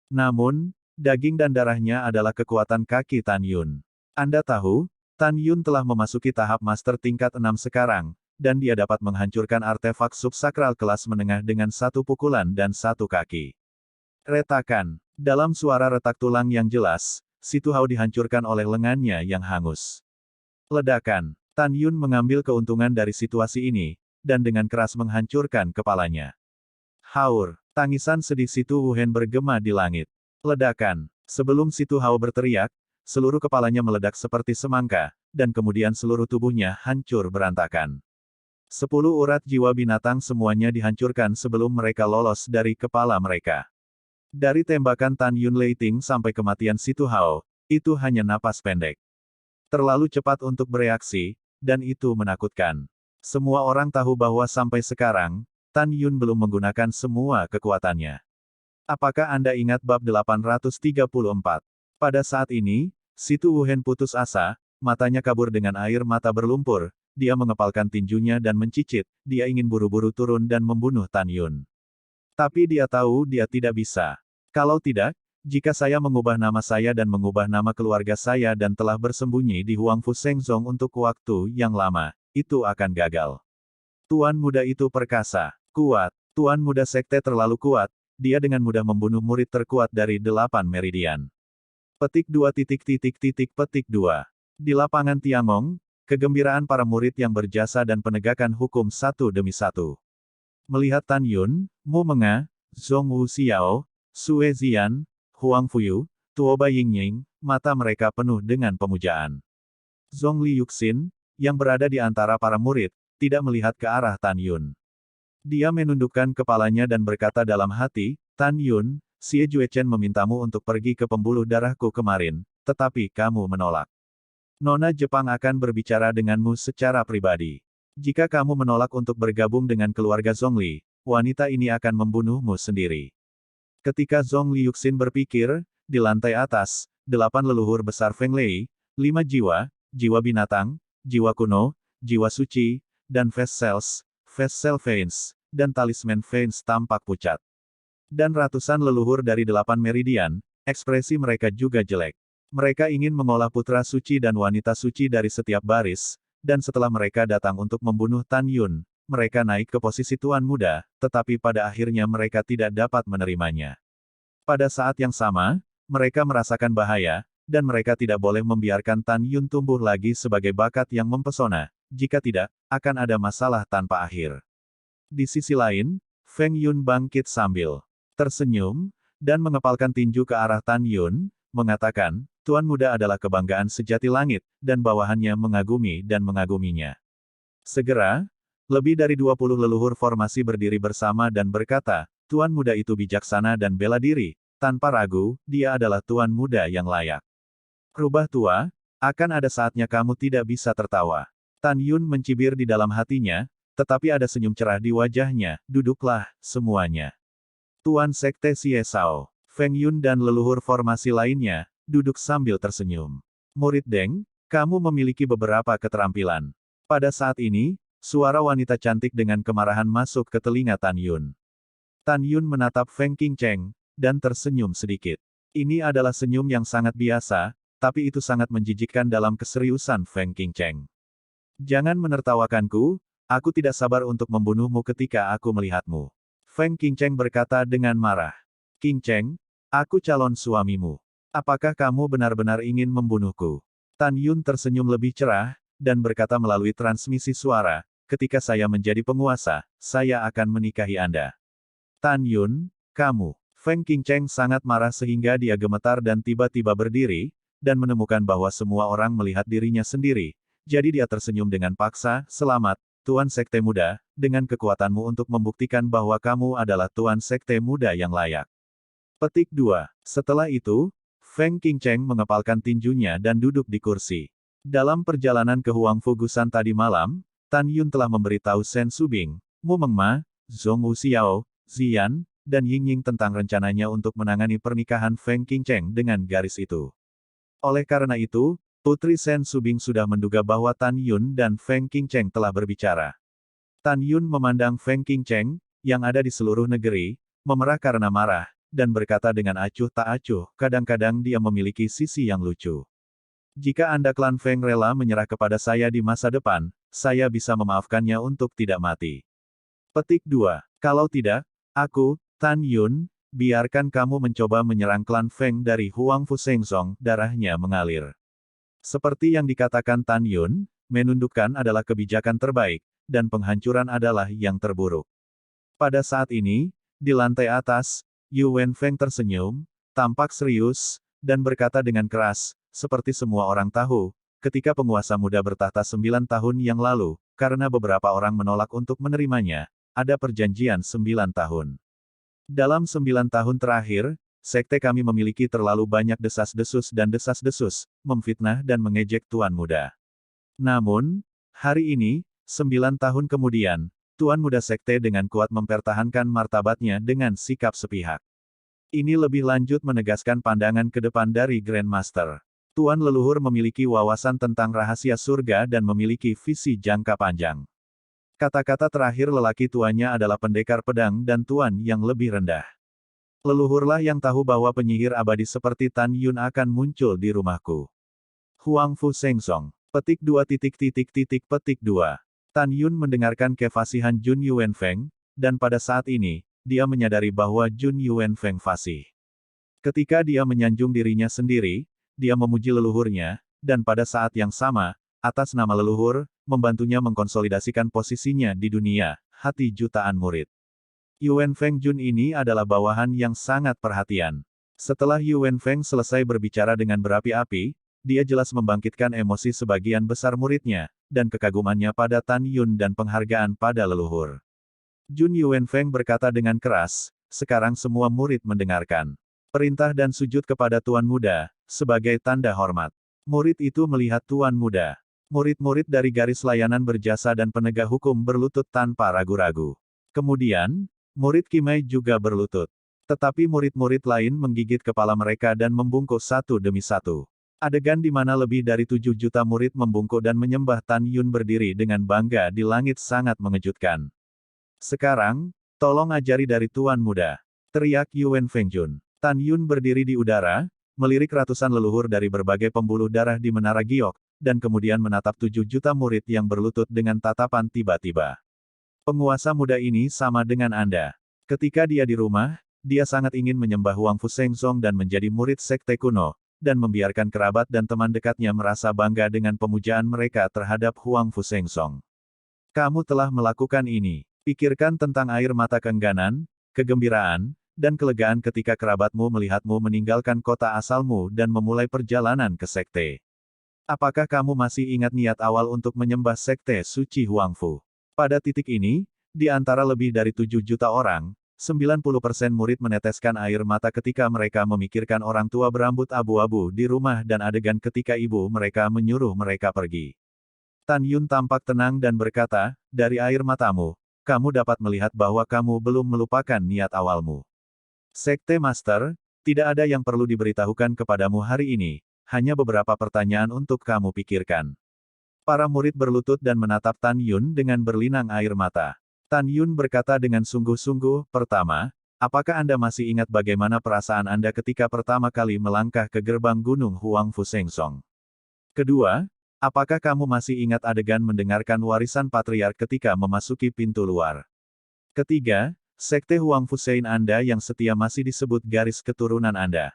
Namun, daging dan darahnya adalah kekuatan kaki Tan Yun. Anda tahu, Tan Yun telah memasuki tahap master tingkat 6 sekarang, dan dia dapat menghancurkan artefak subsakral kelas menengah dengan satu pukulan dan satu kaki. Retakan. Dalam suara retak tulang yang jelas, Si Tu Hao dihancurkan oleh lengannya yang hangus. Ledakan. Tan Yun mengambil keuntungan dari situasi ini, dan dengan keras menghancurkan kepalanya. Haur. Tangisan sedih Si Tu Wuhen bergema di langit. Ledakan. Sebelum Si Tu Hao berteriak, seluruh kepalanya meledak seperti semangka, dan kemudian seluruh tubuhnya hancur berantakan. 10 urat jiwa binatang semuanya dihancurkan sebelum mereka lolos dari kepala mereka. Dari tembakan Tan Yun Leiting sampai kematian Si Tu Hao, itu hanya napas pendek. Terlalu cepat untuk bereaksi, dan itu menakutkan. Semua orang tahu bahwa sampai sekarang, Tan Yun belum menggunakan semua kekuatannya. Apakah Anda ingat bab 834? Pada saat ini, Si Tu Wuhen putus asa, matanya kabur dengan air mata berlumpur, dia mengepalkan tinjunya dan mencicit, dia ingin buru-buru turun dan membunuh Tan Yun. Tapi dia tahu dia tidak bisa. Kalau tidak, jika saya mengubah nama saya dan mengubah nama keluarga saya dan telah bersembunyi di Huangfu Shengzong untuk waktu yang lama, itu akan gagal. Tuan muda itu perkasa, kuat, tuan muda sekte terlalu kuat, dia dengan mudah membunuh murid terkuat dari 8 meridian. Petik 2 petik 2. Di lapangan Tiangong, kegembiraan para murid yang berjasa dan penegakan hukum satu demi satu. Melihat Tan Yun, Mu Menga, Zhong Wu Xiao, Sue Zian, Huang Fuyu, Tuoba Yingying, mata mereka penuh dengan pemujaan. Zhong Li Yuxin, yang berada di antara para murid, tidak melihat ke arah Tan Yun. Dia menundukkan kepalanya dan berkata dalam hati, Tan Yun, Xie Juechen memintamu untuk pergi ke pembuluh darahku kemarin, tetapi kamu menolak. Nona Jepang akan berbicara denganmu secara pribadi. Jika kamu menolak untuk bergabung dengan keluarga Zhongli, wanita ini akan membunuhmu sendiri. Ketika Zhong Li Yuxin berpikir, di lantai atas, 8 leluhur besar Feng Lei, 5 jiwa, jiwa binatang, jiwa kuno, jiwa suci, dan Fast Cell Veins, dan talisman Veins tampak pucat. Dan ratusan leluhur dari 8 meridian, ekspresi mereka juga jelek. Mereka ingin mengolah putra suci dan wanita suci dari setiap baris, dan setelah mereka datang untuk membunuh Tan Yun, mereka naik ke posisi tuan muda, tetapi pada akhirnya mereka tidak dapat menerimanya. Pada saat yang sama, mereka merasakan bahaya, dan mereka tidak boleh membiarkan Tan Yun tumbuh lagi sebagai bakat yang mempesona, jika tidak, akan ada masalah tanpa akhir. Di sisi lain, Feng Yun bangkit sambil tersenyum, dan mengepalkan tinju ke arah Tan Yun, mengatakan, Tuan muda adalah kebanggaan sejati langit, dan bawahannya mengagumi dan mengaguminya. Segera, lebih dari 20 leluhur formasi berdiri bersama dan berkata, Tuan muda itu bijaksana dan bela diri, tanpa ragu, dia adalah tuan muda yang layak. Rubah tua, akan ada saatnya kamu tidak bisa tertawa. Tan Yun mencibir di dalam hatinya, tetapi ada senyum cerah di wajahnya, duduklah, semuanya. Tuan Sekte Xie Sao, Feng Yun dan leluhur formasi lainnya, duduk sambil tersenyum. Murid Deng, kamu memiliki beberapa keterampilan. Pada saat ini, suara wanita cantik dengan kemarahan masuk ke telinga Tan Yun. Tan Yun menatap Feng Qingcheng, dan tersenyum sedikit. Ini adalah senyum yang sangat biasa, tapi itu sangat menjijikkan dalam keseriusan Feng Qingcheng. Jangan menertawakanku, aku tidak sabar untuk membunuhmu ketika aku melihatmu. Feng Qingcheng berkata dengan marah. Qingcheng, aku calon suamimu. Apakah kamu benar-benar ingin membunuhku? Tan Yun tersenyum lebih cerah, dan berkata melalui transmisi suara, ketika saya menjadi penguasa, saya akan menikahi Anda. Tan Yun, kamu. Feng Qingcheng sangat marah sehingga dia gemetar dan tiba-tiba berdiri, dan menemukan bahwa semua orang melihat dirinya sendiri. Jadi dia tersenyum dengan paksa, selamat, Tuan Sekte Muda, dengan kekuatanmu untuk membuktikan bahwa kamu adalah Tuan Sekte Muda yang layak. Petik 2. Setelah itu, Feng Qingcheng mengepalkan tinjunya dan duduk di kursi. Dalam perjalanan ke Huangfu Gusan tadi malam, Tan Yun telah memberitahu Shen Subing, Mu Mengma, Zhong Wu Xiao, Ziyan, dan Yingying tentang rencananya untuk menangani pernikahan Feng Qingcheng dengan garis itu. Oleh karena itu, Putri Shen Subing sudah menduga bahwa Tan Yun dan Feng Qingcheng telah berbicara. Tan Yun memandang Feng Qingcheng, yang ada di seluruh negeri, memerah karena marah, dan berkata dengan acuh tak acuh, kadang-kadang dia memiliki sisi yang lucu. Jika Anda klan Feng rela menyerah kepada saya di masa depan, saya bisa memaafkannya untuk tidak mati. Petik 2. Kalau tidak, aku, Tan Yun, biarkan kamu mencoba menyerang klan Feng dari Huang Fu Sengzong, darahnya mengalir. Seperti yang dikatakan Tan Yun, menundukkan adalah kebijakan terbaik, dan penghancuran adalah yang terburuk. Pada saat ini, di lantai atas, Yu Wenfeng tersenyum, tampak serius, dan berkata dengan keras, seperti semua orang tahu, ketika penguasa muda bertahta 9 tahun yang lalu, karena beberapa orang menolak untuk menerimanya, ada perjanjian 9 tahun. Dalam 9 tahun terakhir, sekte kami memiliki terlalu banyak desas-desus dan desas-desus, memfitnah dan mengejek Tuan Muda. Namun, hari ini, 9 tahun kemudian, Tuan Muda Sekte dengan kuat mempertahankan martabatnya dengan sikap sepihak. Ini lebih lanjut menegaskan pandangan ke depan dari Grandmaster. Tuan leluhur memiliki wawasan tentang rahasia surga dan memiliki visi jangka panjang. Kata-kata terakhir lelaki tuanya adalah pendekar pedang dan Tuan yang lebih rendah. Leluhurlah yang tahu bahwa penyihir abadi seperti Tan Yun akan muncul di rumahku. Huang Fu Sengzong. Petik 2. Petik 2. Tan Yun mendengarkan kefasihan Jun Yuanfeng, dan pada saat ini, dia menyadari bahwa Jun Yuanfeng fasih. Ketika dia menyanjung dirinya sendiri, dia memuji leluhurnya, dan pada saat yang sama, atas nama leluhur, membantunya mengkonsolidasikan posisinya di dunia, hati jutaan murid. Yuanfeng Jun ini adalah bawahan yang sangat perhatian. Setelah Yuanfeng selesai berbicara dengan berapi-api, dia jelas membangkitkan emosi sebagian besar muridnya, dan kekagumannya pada Tan Yun dan penghargaan pada leluhur. Jun Yuanfeng berkata dengan keras, sekarang semua murid mendengarkan. Perintah dan sujud kepada Tuan Muda, sebagai tanda hormat. Murid itu melihat Tuan Muda. Murid-murid dari garis layanan berjasa dan penegak hukum berlutut tanpa ragu-ragu. Kemudian, murid Kimai juga berlutut. Tetapi murid-murid lain menggigit kepala mereka dan membungkuk satu demi satu. Adegan di mana lebih dari 7 juta murid membungkuk dan menyembah Tan Yun berdiri dengan bangga di langit sangat mengejutkan. Sekarang, tolong ajari dari Tuan Muda. Teriak Yuan Fengjun. Tan Yun berdiri di udara, melirik ratusan leluhur dari berbagai pembuluh darah di Menara Giok, dan kemudian menatap 7 juta murid yang berlutut dengan tatapan tiba-tiba. Penguasa muda ini sama dengan Anda. Ketika dia di rumah, dia sangat ingin menyembah Huang Fu Sengzong dan menjadi murid sekte kuno, dan membiarkan kerabat dan teman dekatnya merasa bangga dengan pemujaan mereka terhadap Huang Fu Sengzong. Kamu telah melakukan ini. Pikirkan tentang air mata keengganan, kegembiraan, dan kelegaan ketika kerabatmu melihatmu meninggalkan kota asalmu dan memulai perjalanan ke sekte. Apakah kamu masih ingat niat awal untuk menyembah sekte suci Huang Fu? Pada titik ini, di antara lebih dari 7 juta orang, 90% murid meneteskan air mata ketika mereka memikirkan orang tua berambut abu-abu di rumah dan adegan ketika ibu mereka menyuruh mereka pergi. Tan Yun tampak tenang dan berkata, dari air matamu, kamu dapat melihat bahwa kamu belum melupakan niat awalmu. Sekte Master, tidak ada yang perlu diberitahukan kepadamu hari ini, hanya beberapa pertanyaan untuk kamu pikirkan. Para murid berlutut dan menatap Tan Yun dengan berlinang air mata. Tan Yun berkata dengan sungguh-sungguh, pertama, apakah Anda masih ingat bagaimana perasaan Anda ketika pertama kali melangkah ke gerbang gunung Huang Fu Sengzong? Kedua, apakah kamu masih ingat adegan mendengarkan warisan patriark ketika memasuki pintu luar? Ketiga, sekte Huang Fu Sein Anda yang setia masih disebut garis keturunan Anda.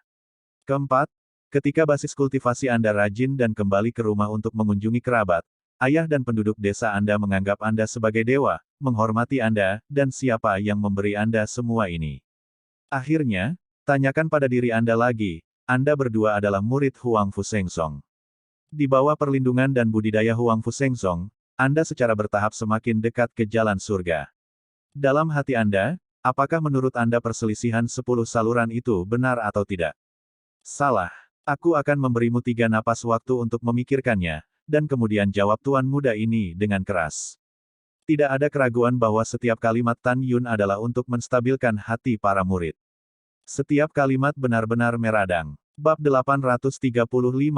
Keempat, ketika basis kultivasi Anda rajin dan kembali ke rumah untuk mengunjungi kerabat, ayah dan penduduk desa Anda menganggap Anda sebagai dewa, menghormati Anda, dan siapa yang memberi Anda semua ini. Akhirnya, tanyakan pada diri Anda lagi, Anda berdua adalah murid Huang Fu Sengzong. Di bawah perlindungan dan budidaya Huang Fu Sengzong, Anda secara bertahap semakin dekat ke jalan surga. Dalam hati Anda, apakah menurut Anda perselisihan 10 saluran itu benar atau tidak? Salah. Aku akan memberimu 3 napas waktu untuk memikirkannya, dan kemudian jawab Tuan Muda ini dengan keras. Tidak ada keraguan bahwa setiap kalimat Tan Yun adalah untuk menstabilkan hati para murid. Setiap kalimat benar-benar meradang. Bab 835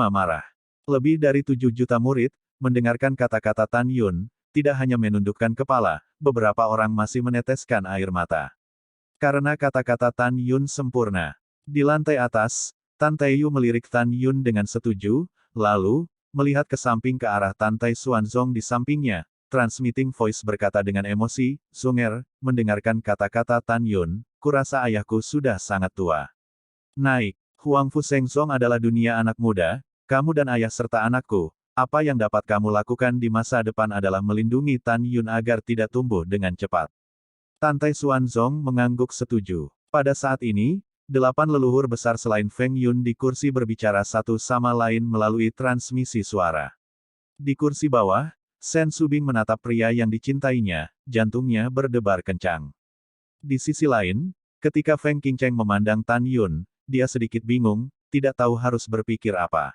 marah. Lebih dari 7 juta murid, mendengarkan kata-kata Tan Yun, tidak hanya menundukkan kepala, beberapa orang masih meneteskan air mata. Karena kata-kata Tan Yun sempurna. Di lantai atas, Tan Taiyu melirik Tan Yun dengan setuju, lalu, melihat ke samping ke arah Tan Tai Xuanzong di sampingnya, transmitting voice berkata dengan emosi, Zunger, mendengarkan kata-kata Tan Yun, kurasa ayahku sudah sangat tua. Naik, Huang Fu Shengzong adalah dunia anak muda, kamu dan ayah serta anakku, apa yang dapat kamu lakukan di masa depan adalah melindungi Tan Yun agar tidak tumbuh dengan cepat. Tantai Xuanzong mengangguk setuju. Pada saat ini, 8 leluhur besar selain Feng Yun di kursi berbicara satu sama lain melalui transmisi suara. Di kursi bawah, Shen Subing menatap pria yang dicintainya, jantungnya berdebar kencang. Di sisi lain, ketika Feng Qingcheng memandang Tan Yun, dia sedikit bingung, tidak tahu harus berpikir apa.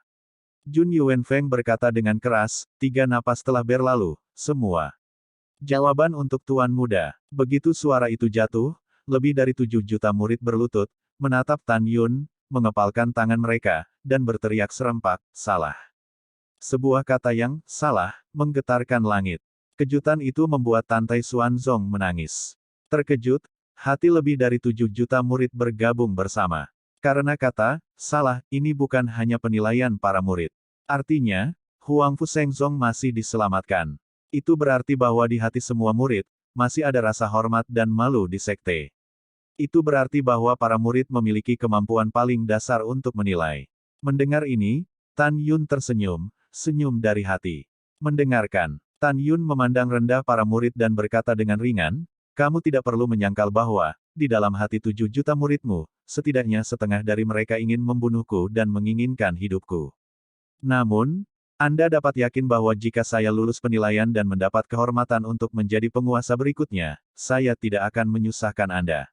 Jun Yuanfeng berkata dengan keras, 3 napas telah berlalu, semua. Jawaban untuk Tuan Muda. Begitu suara itu jatuh, lebih dari 7 juta murid berlutut, menatap Tan Yun, mengepalkan tangan mereka, dan berteriak serempak, salah. Sebuah kata yang salah menggetarkan langit. Kejutan itu membuat Tantai Xuanzong menangis. Terkejut, hati lebih dari 7 juta murid bergabung bersama. Karena kata salah ini bukan hanya penilaian para murid. Artinya, Huang Fu Shengzong masih diselamatkan. Itu berarti bahwa di hati semua murid, masih ada rasa hormat dan malu di sekte. Itu berarti bahwa para murid memiliki kemampuan paling dasar untuk menilai. Mendengar ini, Tan Yun tersenyum, senyum dari hati. Mendengarkan, Tan Yun memandang rendah para murid dan berkata dengan ringan, kamu tidak perlu menyangkal bahwa, di dalam hati 7 juta muridmu, setidaknya setengah dari mereka ingin membunuhku dan menginginkan hidupku. Namun, Anda dapat yakin bahwa jika saya lulus penilaian dan mendapat kehormatan untuk menjadi penguasa berikutnya, saya tidak akan menyusahkan Anda.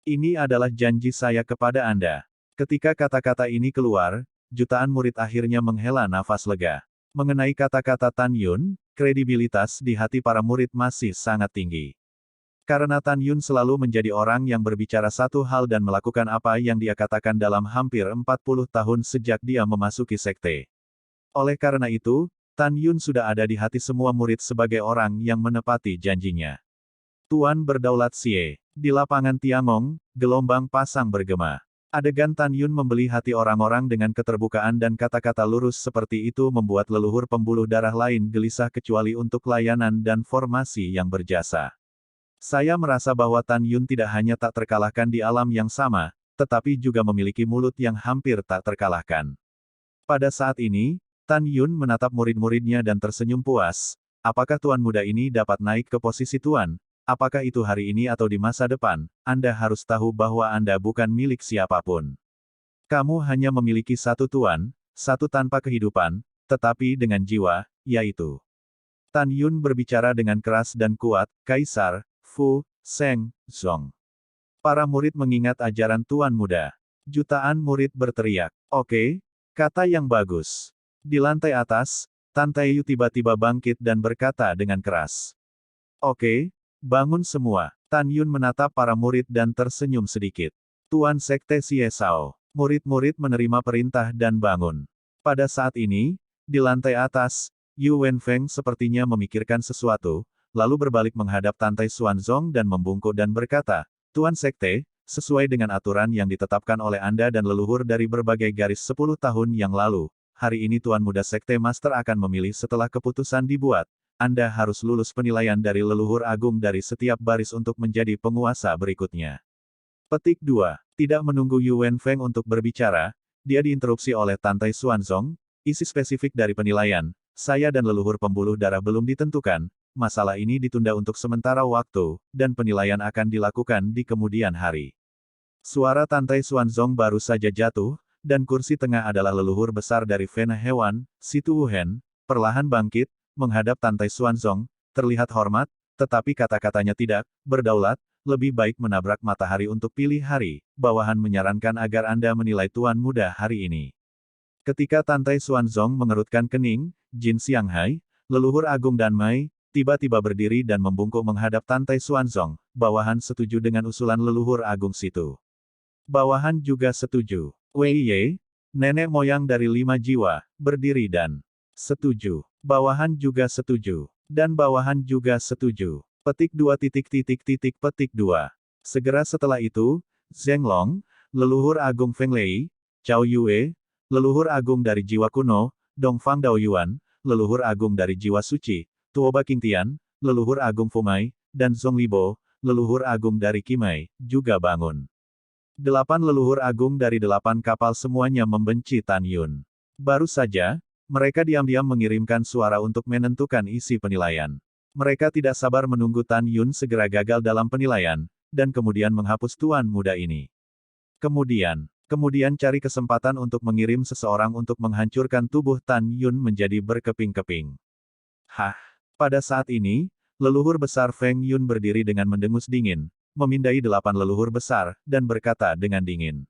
Ini adalah janji saya kepada Anda. Ketika kata-kata ini keluar, jutaan murid akhirnya menghela nafas lega. Mengenai kata-kata Tan Yun, kredibilitas di hati para murid masih sangat tinggi. Karena Tan Yun selalu menjadi orang yang berbicara satu hal dan melakukan apa yang dia katakan dalam hampir 40 tahun sejak dia memasuki sekte. Oleh karena itu, Tan Yun sudah ada di hati semua murid sebagai orang yang menepati janjinya. Tuan berdaulat Xie. Di lapangan Tiangong, gelombang pasang bergema. Adegan Tan Yun membeli hati orang-orang dengan keterbukaan dan kata-kata lurus seperti itu membuat leluhur pembuluh darah lain gelisah kecuali untuk layanan dan formasi yang berjasa. Saya merasa bahwa Tan Yun tidak hanya tak terkalahkan di alam yang sama, tetapi juga memiliki mulut yang hampir tak terkalahkan. Pada saat ini, Tan Yun menatap murid-muridnya dan tersenyum puas. Apakah Tuan Muda ini dapat naik ke posisi Tuan? Apakah itu hari ini atau di masa depan? Anda harus tahu bahwa Anda bukan milik siapapun. Kamu hanya memiliki satu Tuan, satu tanpa kehidupan, tetapi dengan jiwa, yaitu. Tan Yun berbicara dengan keras dan kuat, Kaisar Fu Shengzong. Para murid mengingat ajaran Tuan Muda. Jutaan murid berteriak, oke, kata yang bagus. Di lantai atas, Tan Taiyu tiba-tiba bangkit dan berkata dengan keras. Oke, bangun semua. Tan Yun menatap para murid dan tersenyum sedikit. Tuan Sekte Xie Sao. Murid-murid menerima perintah dan bangun. Pada saat ini, di lantai atas, Yu Wenfeng sepertinya memikirkan sesuatu, lalu berbalik menghadap Tantai Xuanzong dan membungkuk dan berkata, Tuan Sekte, sesuai dengan aturan yang ditetapkan oleh Anda dan leluhur dari berbagai garis 10 tahun yang lalu, hari ini Tuan Muda Sekte Master akan memilih setelah keputusan dibuat, Anda harus lulus penilaian dari leluhur agung dari setiap baris untuk menjadi penguasa berikutnya. Petik 2. Tidak menunggu Yu Wenfeng untuk berbicara, dia diinterupsi oleh Tantai Xuanzong, isi spesifik dari penilaian, saya dan leluhur pembuluh darah belum ditentukan, masalah ini ditunda untuk sementara waktu, dan penilaian akan dilakukan di kemudian hari. Suara Tantai Xuanzong baru saja jatuh, dan kursi tengah adalah leluhur besar dari Vena Hewan, Situ Wuhen, perlahan bangkit, menghadap Tantai Xuanzong, terlihat hormat, tetapi kata-katanya tidak, berdaulat, lebih baik menabrak matahari untuk pilih hari, bawahan menyarankan agar Anda menilai Tuan Muda hari ini. Ketika Tantai Xuanzong mengerutkan kening, Jin Xianghai, leluhur agung dan Mai, tiba-tiba berdiri dan membungkuk menghadap Tantai Xuanzong, bawahan setuju dengan usulan leluhur agung situ. Bawahan juga setuju. Wei Ye, nenek moyang dari 5 jiwa, berdiri dan setuju. Bawahan juga setuju. Dan bawahan juga setuju. Petik 2. Petik 2. Segera setelah itu, Zheng Long, leluhur agung Feng Lei, Cao Yue, leluhur agung dari jiwa kuno, Dongfang Daoyuan, leluhur agung dari jiwa suci, Tuoba Qingtian, leluhur agung Fumai, dan Zonglibo, leluhur agung dari Qimei, juga bangun. 8 leluhur agung dari 8 kapal semuanya membenci Tan Yun. Baru saja, mereka diam-diam mengirimkan suara untuk menentukan isi penilaian. Mereka tidak sabar menunggu Tan Yun segera gagal dalam penilaian, dan kemudian menghapus tuan muda ini. Kemudian cari kesempatan untuk mengirim seseorang untuk menghancurkan tubuh Tan Yun menjadi berkeping-keping. Hah! Pada saat ini, leluhur besar Feng Yun berdiri dengan mendengus dingin, memindai 8 leluhur besar, dan berkata dengan dingin.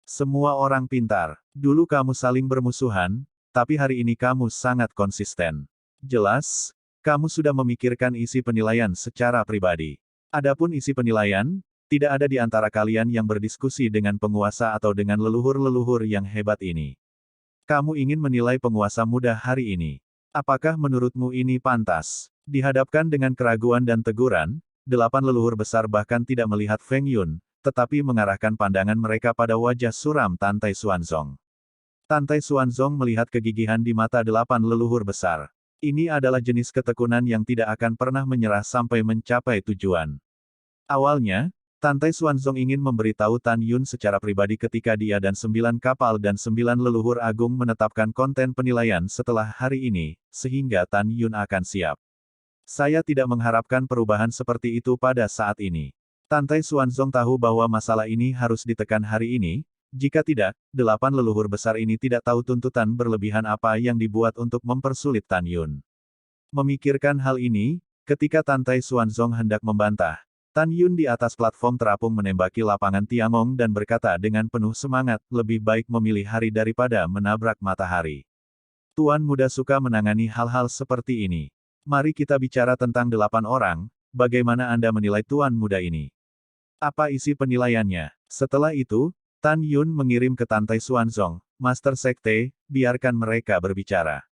Semua orang pintar. Dulu kamu saling bermusuhan, tapi hari ini kamu sangat konsisten. Jelas, kamu sudah memikirkan isi penilaian secara pribadi. Adapun isi penilaian, tidak ada di antara kalian yang berdiskusi dengan penguasa atau dengan leluhur-leluhur yang hebat ini. Kamu ingin menilai penguasa muda hari ini. Apakah menurutmu ini pantas? Dihadapkan dengan keraguan dan teguran, 8 leluhur besar bahkan tidak melihat Feng Yun, tetapi mengarahkan pandangan mereka pada wajah suram Tantai Xuanzong. Tantai Xuanzong melihat kegigihan di mata 8 leluhur besar. Ini adalah jenis ketekunan yang tidak akan pernah menyerah sampai mencapai tujuan. Awalnya, Tantai Xuanzong ingin memberitahu Tan Yun secara pribadi ketika dia dan 9 kapal dan 9 leluhur agung menetapkan konten penilaian setelah hari ini, sehingga Tan Yun akan siap. Saya tidak mengharapkan perubahan seperti itu pada saat ini. Tantai Xuanzong tahu bahwa masalah ini harus ditekan hari ini, jika tidak, 8 leluhur besar ini tidak tahu tuntutan berlebihan apa yang dibuat untuk mempersulit Tan Yun. Memikirkan hal ini, ketika Tantai Xuanzong hendak membantah, Tan Yun di atas platform terapung menembaki lapangan Tiangong dan berkata dengan penuh semangat, lebih baik memilih hari daripada menabrak matahari. Tuan muda suka menangani hal-hal seperti ini. Mari kita bicara tentang 8 orang, bagaimana Anda menilai tuan muda ini? Apa isi penilaiannya? Setelah itu, Tan Yun mengirim ke Tantai Xuanzong, Master Sekte, biarkan mereka berbicara.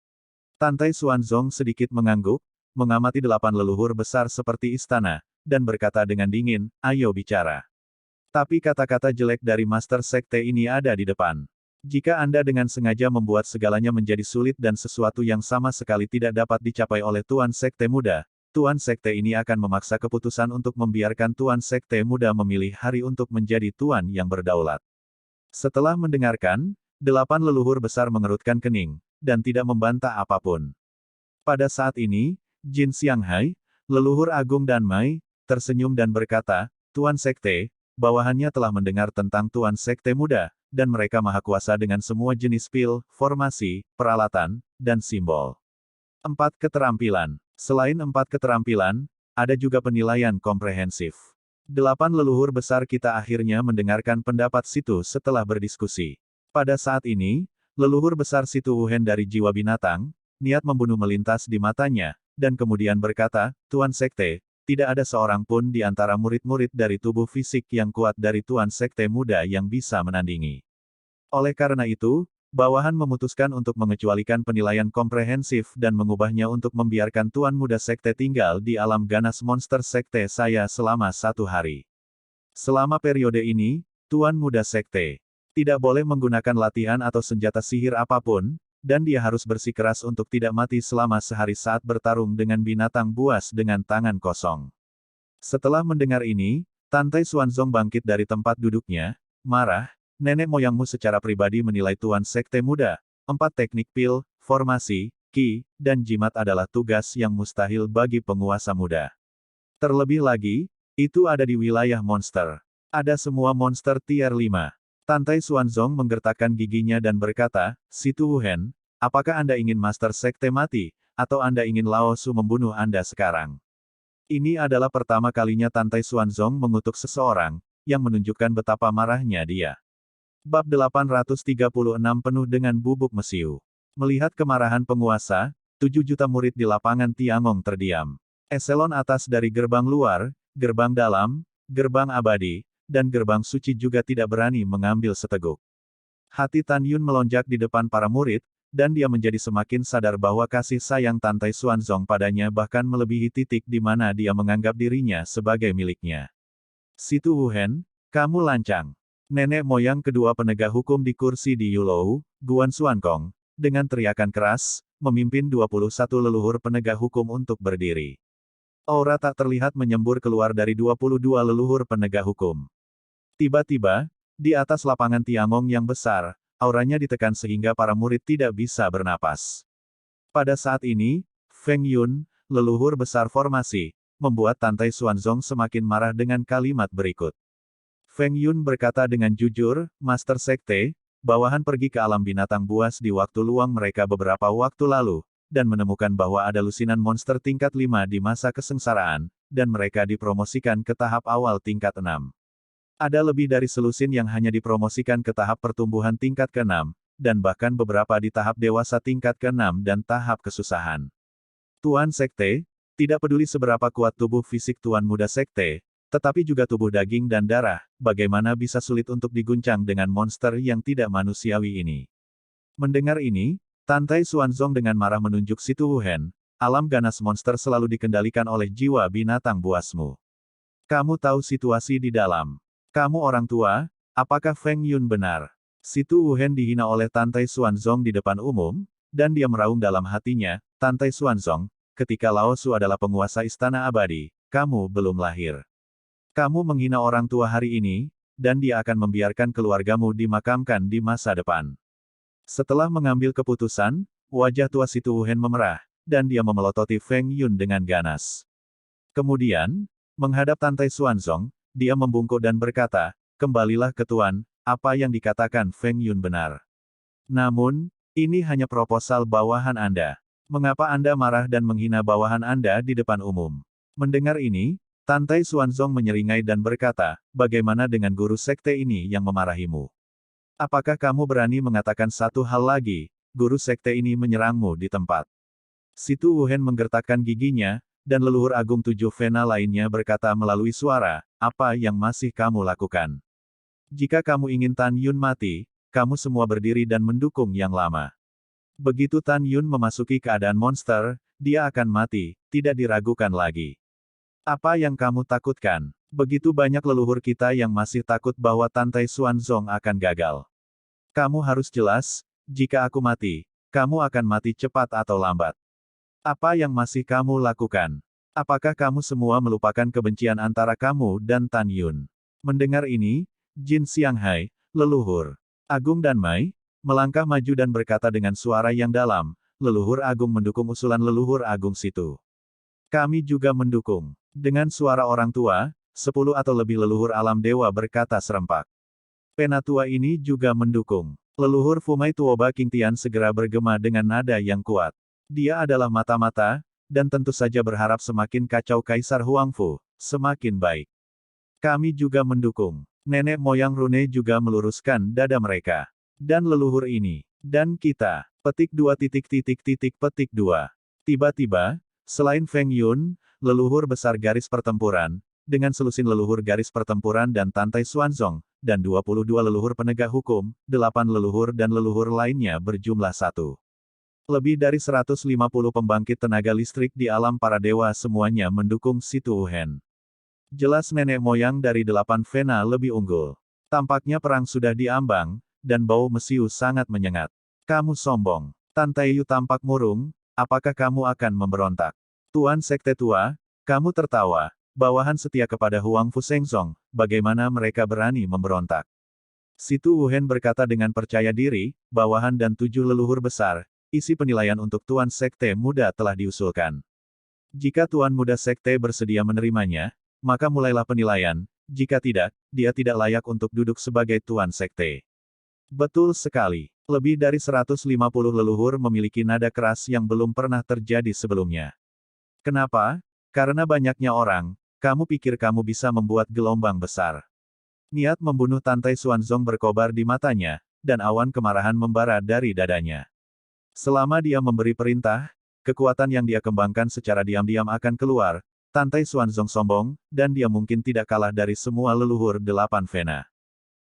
Tantai Xuanzong sedikit mengangguk, mengamati 8 leluhur besar seperti istana, dan berkata dengan dingin, ayo bicara. Tapi kata-kata jelek dari Master Sekte ini ada di depan. Jika Anda dengan sengaja membuat segalanya menjadi sulit dan sesuatu yang sama sekali tidak dapat dicapai oleh Tuan Sekte Muda, Tuan Sekte ini akan memaksa keputusan untuk membiarkan Tuan Sekte Muda memilih hari untuk menjadi Tuan yang berdaulat. Setelah mendengarkan, 8 leluhur besar mengerutkan kening, dan tidak membantah apapun. Pada saat ini, Jin Xianghai, leluhur agung Dan Mai, tersenyum dan berkata, Tuan Sekte, bawahannya telah mendengar tentang Tuan Sekte Muda, dan mereka maha kuasa dengan semua jenis pil, formasi, peralatan, dan simbol. 4 keterampilan. Selain 4 keterampilan, ada juga penilaian komprehensif. 8 leluhur besar kita akhirnya mendengarkan pendapat Situ setelah berdiskusi. Pada saat ini, leluhur besar Situ Wuhen dari jiwa binatang, niat membunuh melintas di matanya, dan kemudian berkata, Tuan Sekte, tidak ada seorang pun di antara murid-murid dari tubuh fisik yang kuat dari Tuan Sekte Muda yang bisa menandingi. Oleh karena itu, bawahan memutuskan untuk mengecualikan penilaian komprehensif dan mengubahnya untuk membiarkan Tuan Muda Sekte tinggal di alam ganas monster Sekte saya selama 1 hari. Selama periode ini, Tuan Muda Sekte tidak boleh menggunakan latihan atau senjata sihir apapun, dan dia harus bersikeras untuk tidak mati selama sehari saat bertarung dengan binatang buas dengan tangan kosong. Setelah mendengar ini, Tantai Xuanzong bangkit dari tempat duduknya, marah, nenek moyangmu secara pribadi menilai Tuan Sekte Muda, 4 teknik pil, formasi, ki, dan jimat adalah tugas yang mustahil bagi penguasa muda. Terlebih lagi, itu ada di wilayah monster. Ada semua monster tier 5. Tantai Xuanzong menggertakkan giginya dan berkata, Situ Wuhen, apakah Anda ingin Master Sekte mati, atau Anda ingin Lao Su membunuh Anda sekarang? Ini adalah pertama kalinya Tantai Xuanzong mengutuk seseorang, yang menunjukkan betapa marahnya dia. Bab 836 penuh dengan bubuk mesiu. Melihat kemarahan penguasa, 7 juta murid di lapangan Tiangong terdiam. Eselon atas dari gerbang luar, gerbang dalam, gerbang abadi, dan gerbang suci juga tidak berani mengambil seteguk. Hati Tan Yun melonjak di depan para murid, dan dia menjadi semakin sadar bahwa kasih sayang Tantai Xuanzong padanya bahkan melebihi titik di mana dia menganggap dirinya sebagai miliknya. Situ Wuhen, kamu lancang. Nenek moyang kedua penegak hukum di kursi di Yulou, Guan Xuankong, dengan teriakan keras, memimpin 21 leluhur penegak hukum untuk berdiri. Aura tak terlihat menyembur keluar dari 22 leluhur penegak hukum. Tiba-tiba, di atas lapangan Tiangong yang besar, auranya ditekan sehingga para murid tidak bisa bernapas. Pada saat ini, Feng Yun, leluhur besar formasi, membuat Tantai Xuanzong semakin marah dengan kalimat berikut. Feng Yun berkata dengan jujur, Master Sekte, bawahan pergi ke alam binatang buas di waktu luang mereka beberapa waktu lalu, dan menemukan bahwa ada lusinan monster tingkat 5 di masa kesengsaraan, dan mereka dipromosikan ke tahap awal tingkat 6. Ada lebih dari selusin yang hanya dipromosikan ke tahap pertumbuhan tingkat ke-6, dan bahkan beberapa di tahap dewasa tingkat ke-6 dan tahap kesusahan. Tuan Sekte, tidak peduli seberapa kuat tubuh fisik Tuan Muda Sekte, tetapi juga tubuh daging dan darah, bagaimana bisa sulit untuk diguncang dengan monster yang tidak manusiawi ini. Mendengar ini, Tantai Xuanzong dengan marah menunjuk Situ Wuhen, alam ganas monster selalu dikendalikan oleh jiwa binatang buasmu. Kamu tahu situasi di dalam. Kamu orang tua, apakah Feng Yun benar? Situ Wuhen dihina oleh Tantai Xuanzong di depan umum, dan dia meraung dalam hatinya, Tantai Xuanzong, ketika Lao Su adalah penguasa istana abadi, kamu belum lahir. Kamu menghina orang tua hari ini, dan dia akan membiarkan keluargamu dimakamkan di masa depan. Setelah mengambil keputusan, wajah tua Situ Wuhen memerah, dan dia memelototi Feng Yun dengan ganas. Kemudian, menghadap Tantai Xuanzong, dia membungkuk dan berkata, kembalilah ke Tuan, apa yang dikatakan Feng Yun benar. Namun, ini hanya proposal bawahan Anda. Mengapa Anda marah dan menghina bawahan Anda di depan umum? Mendengar ini, Tantai Xuanzong menyeringai dan berkata, bagaimana dengan guru sekte ini yang memarahimu? Apakah kamu berani mengatakan satu hal lagi, guru sekte ini menyerangmu di tempat? Situ Wuhen menggertakkan giginya, dan leluhur agung 7 Vena lainnya berkata melalui suara, apa yang masih kamu lakukan? Jika kamu ingin Tan Yun mati, kamu semua berdiri dan mendukung yang lama. Begitu Tan Yun memasuki keadaan monster, dia akan mati, tidak diragukan lagi. Apa yang kamu takutkan? Begitu banyak leluhur kita yang masih takut bahwa Tantai Xuanzong akan gagal. Kamu harus jelas, jika aku mati, kamu akan mati cepat atau lambat. Apa yang masih kamu lakukan? Apakah kamu semua melupakan kebencian antara kamu dan Tan Yun? Mendengar ini, Jin Xianghai, leluhur Agung dan Mai, melangkah maju dan berkata dengan suara yang dalam, leluhur agung mendukung usulan leluhur agung Situ. Kami juga mendukung. Dengan suara orang tua, 10 atau lebih leluhur alam dewa berkata serempak. Penatua ini juga mendukung. Leluhur Fumai Tuoba Qingtian segera bergema dengan nada yang kuat. Dia adalah mata-mata, dan tentu saja berharap semakin kacau Kaisar Huangfu, semakin baik. Kami juga mendukung. Nenek moyang Rune juga meluruskan dada mereka. Dan leluhur ini. Dan kita. Petik 2. Petik 2. Tiba-tiba, selain Feng Yun, leluhur besar garis pertempuran, dengan selusin leluhur garis pertempuran dan Tantai Xuanzong, dan 22 leluhur penegak hukum, 8 leluhur dan leluhur lainnya berjumlah 1. Lebih dari 150 pembangkit tenaga listrik di alam para dewa semuanya mendukung Situ Wuhen. Jelas nenek moyang dari 8 Vena lebih unggul. Tampaknya perang sudah diambang, dan bau mesiu sangat menyengat. Kamu sombong. Tantai Yu tampak murung, apakah kamu akan memberontak? Tuan Sekte Tua, kamu tertawa. Bawahan setia kepada Huangfu Shengzong, bagaimana mereka berani memberontak? Situ Wuhen berkata dengan percaya diri, bawahan dan 7 leluhur besar, isi penilaian untuk Tuan Sekte Muda telah diusulkan. Jika Tuan Muda Sekte bersedia menerimanya, maka mulailah penilaian, jika tidak, dia tidak layak untuk duduk sebagai Tuan Sekte. Betul sekali. Lebih dari 150 leluhur memiliki nada keras yang belum pernah terjadi sebelumnya. Kenapa? Karena banyaknya orang, kamu pikir kamu bisa membuat gelombang besar. Niat membunuh Tantai Xuanzong berkobar di matanya, dan awan kemarahan membara dari dadanya. Selama dia memberi perintah, kekuatan yang dia kembangkan secara diam-diam akan keluar, Tantai Xuanzong sombong, dan dia mungkin tidak kalah dari semua leluhur 8 Vena.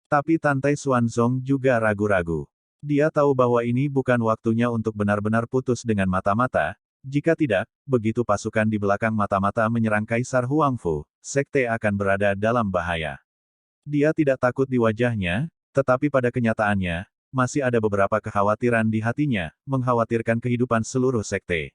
Tapi Tantai Xuanzong juga ragu-ragu. Dia tahu bahwa ini bukan waktunya untuk benar-benar putus dengan mata-mata, jika tidak, begitu pasukan di belakang mata-mata menyerang Kaisar Huangfu, sekte akan berada dalam bahaya. Dia tidak takut di wajahnya, tetapi pada kenyataannya, masih ada beberapa kekhawatiran di hatinya, mengkhawatirkan kehidupan seluruh sekte.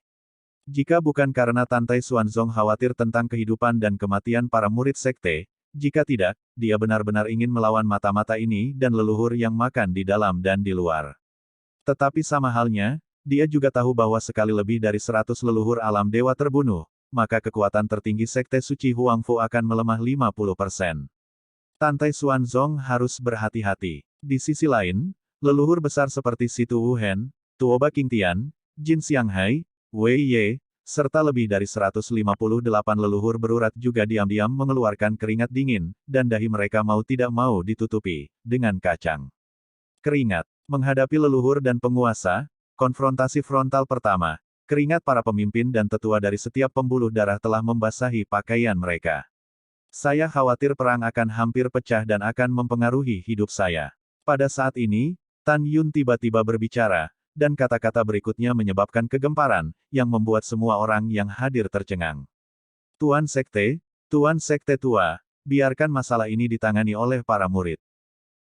Jika bukan karena Tantai Xuanzong khawatir tentang kehidupan dan kematian para murid sekte, jika tidak, dia benar-benar ingin melawan mata-mata ini dan leluhur yang makan di dalam dan di luar. Tetapi sama halnya, dia juga tahu bahwa sekali lebih dari 100 leluhur alam dewa terbunuh, maka kekuatan tertinggi sekte suci Huangfu akan melemah 50%. Tantai Xuanzong harus berhati-hati. Di sisi lain, leluhur besar seperti Situ Wuhen, Tuoba Qingtian, Jin Xianghai, Wei Ye, serta lebih dari 158 leluhur berurat juga diam-diam mengeluarkan keringat dingin, dan dahi mereka mau tidak mau ditutupi dengan kacang. Keringat. Menghadapi leluhur dan penguasa, konfrontasi frontal pertama, keringat para pemimpin dan tetua dari setiap pembuluh darah telah membasahi pakaian mereka. Saya khawatir perang akan hampir pecah dan akan mempengaruhi hidup saya. Pada saat ini, Tan Yun tiba-tiba berbicara, dan kata-kata berikutnya menyebabkan kegemparan, yang membuat semua orang yang hadir tercengang. Tuan Sekte Tua, biarkan masalah ini ditangani oleh para murid.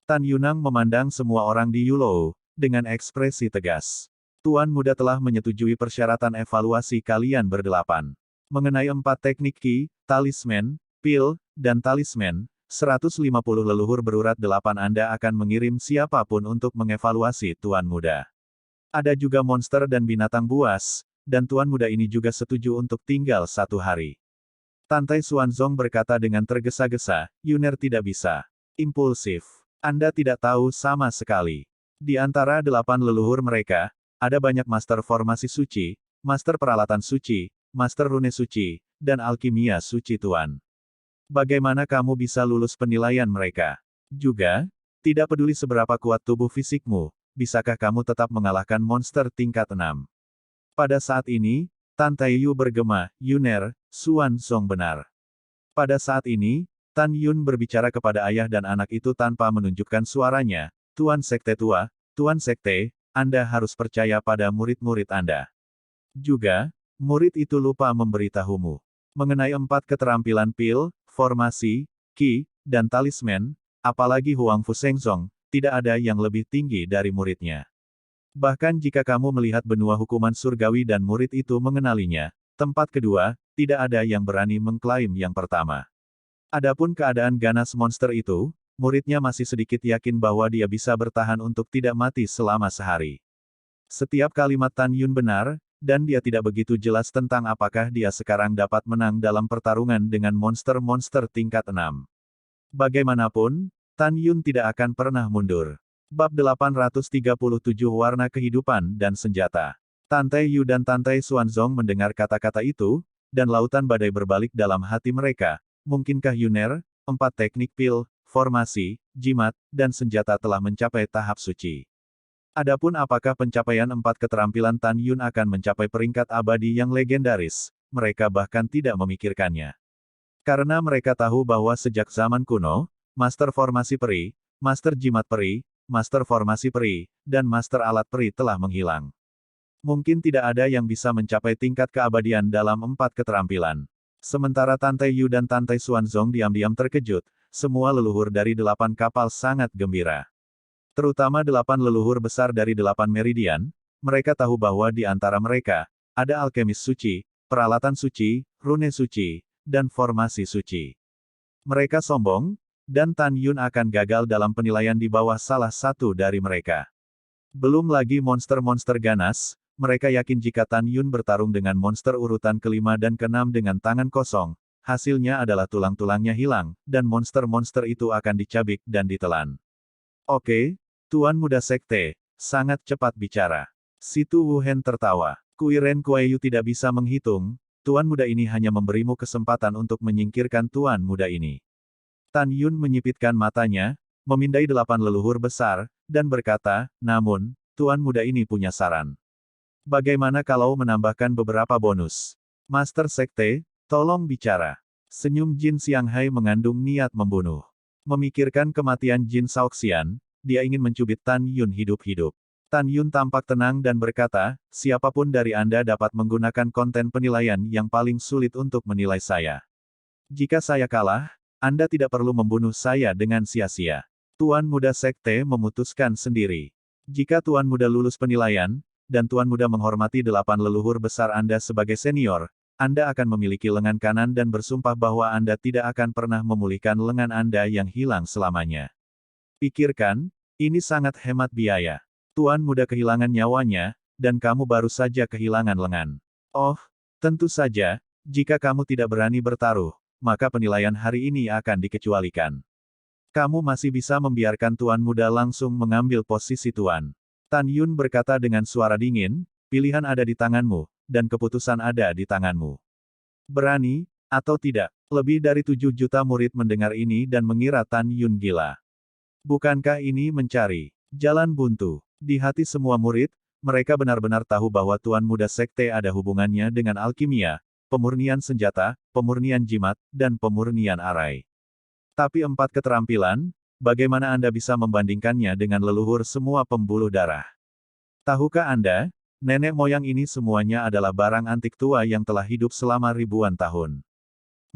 Tan Yunang memandang semua orang di Yulou, dengan ekspresi tegas. Tuan Muda telah menyetujui persyaratan evaluasi kalian berdelapan. Mengenai 4 teknik Qi, talisman, pil, dan talisman, 150 leluhur berurat 8 Anda akan mengirim siapapun untuk mengevaluasi Tuan Muda. Ada juga monster dan binatang buas, dan Tuan Muda ini juga setuju untuk tinggal 1 hari. Tantai Xuanzong berkata dengan tergesa-gesa, Yuner tidak bisa. Impulsif. Anda tidak tahu sama sekali. Di antara 8 leluhur mereka, ada banyak master formasi suci, master peralatan suci, master rune suci, dan alkimia suci Tuan. Bagaimana kamu bisa lulus penilaian mereka? Juga, tidak peduli seberapa kuat tubuh fisikmu, bisakah kamu tetap mengalahkan monster tingkat 6? Pada saat ini, Tantai Yu bergema, Yuner, Xuanzong benar. Pada saat ini, Tan Yun berbicara kepada ayah dan anak itu tanpa menunjukkan suaranya, Tuan Sekte Tua, Tuan Sekte, Anda harus percaya pada murid-murid Anda. Juga, murid itu lupa memberitahumu. Mengenai 4 keterampilan pil, formasi, Qi, dan talisman, apalagi Huangfu Shengzong, tidak ada yang lebih tinggi dari muridnya. Bahkan jika kamu melihat benua hukuman surgawi dan murid itu mengenalinya, tempat kedua, tidak ada yang berani mengklaim yang pertama. Adapun keadaan ganas monster itu, muridnya masih sedikit yakin bahwa dia bisa bertahan untuk tidak mati selama sehari. Setiap kalimat Tan Yun benar, dan dia tidak begitu jelas tentang apakah dia sekarang dapat menang dalam pertarungan dengan monster-monster tingkat 6. Bagaimanapun, Tan Yun tidak akan pernah mundur. Bab 837 Warna Kehidupan dan Senjata. Tantai Yu dan Tantai Xuanzong mendengar kata-kata itu, dan lautan badai berbalik dalam hati mereka. Mungkinkah Yuner, 4 teknik pil, formasi, jimat, dan senjata telah mencapai tahap suci? Adapun apakah pencapaian 4 keterampilan Tan Yun akan mencapai peringkat abadi yang legendaris, mereka bahkan tidak memikirkannya. Karena mereka tahu bahwa sejak zaman kuno, Master Formasi Peri, Master Jimat Peri, Master Formasi Peri, dan Master Alat Peri telah menghilang. Mungkin tidak ada yang bisa mencapai tingkat keabadian dalam 4 keterampilan. Sementara Tantai Yu dan Tantai Xuanzong diam-diam terkejut, semua leluhur dari 8 kapal sangat gembira. Terutama 8 leluhur besar dari 8 meridian, mereka tahu bahwa di antara mereka, ada alkemis suci, peralatan suci, rune suci, dan formasi suci. Mereka sombong, dan Tan Yun akan gagal dalam penilaian di bawah salah satu dari mereka. Belum lagi monster-monster ganas, mereka yakin jika Tan Yun bertarung dengan monster urutan kelima dan keenam dengan tangan kosong, hasilnya adalah tulang-tulangnya hilang, dan monster-monster itu akan dicabik dan ditelan. Oke, Tuan Muda Sekte, sangat cepat bicara. Situ Wuhen tertawa. Kuiren Kueyu tidak bisa menghitung, Tuan Muda ini hanya memberimu kesempatan untuk menyingkirkan Tuan Muda ini. Tan Yun menyipitkan matanya, memindai 8 leluhur besar, dan berkata, namun, Tuan Muda ini punya saran. Bagaimana kalau menambahkan beberapa bonus? Master Sekte, tolong bicara. Senyum Jin Xianghai mengandung niat membunuh. Memikirkan kematian Jin Shaoxian, dia ingin mencubit Tan Yun hidup-hidup. Tan Yun tampak tenang dan berkata, siapapun dari Anda dapat menggunakan konten penilaian yang paling sulit untuk menilai saya. Jika saya kalah, Anda tidak perlu membunuh saya dengan sia-sia. Tuan Muda Sekte memutuskan sendiri. Jika Tuan Muda lulus penilaian, dan Tuan Muda menghormati 8 leluhur besar Anda sebagai senior, Anda akan memiliki lengan kanan dan bersumpah bahwa Anda tidak akan pernah memulihkan lengan Anda yang hilang selamanya. Pikirkan, ini sangat hemat biaya. Tuan Muda kehilangan nyawanya, dan kamu baru saja kehilangan lengan. Oh, tentu saja, jika kamu tidak berani bertaruh, maka penilaian hari ini akan dikecualikan. Kamu masih bisa membiarkan Tuan Muda langsung mengambil posisi Tuan. Tan Yun berkata dengan suara dingin, pilihan ada di tanganmu, dan keputusan ada di tanganmu. Berani, atau tidak? Lebih dari 7 juta murid mendengar ini dan mengira Tan Yun gila. Bukankah ini mencari jalan buntu? Di hati semua murid, mereka benar-benar tahu bahwa Tuan Muda Sekte ada hubungannya dengan alkimia, pemurnian senjata, pemurnian jimat, dan pemurnian arai. Tapi 4 keterampilan, bagaimana Anda bisa membandingkannya dengan leluhur semua pembuluh darah? Tahukah Anda, nenek moyang ini semuanya adalah barang antik tua yang telah hidup selama ribuan tahun.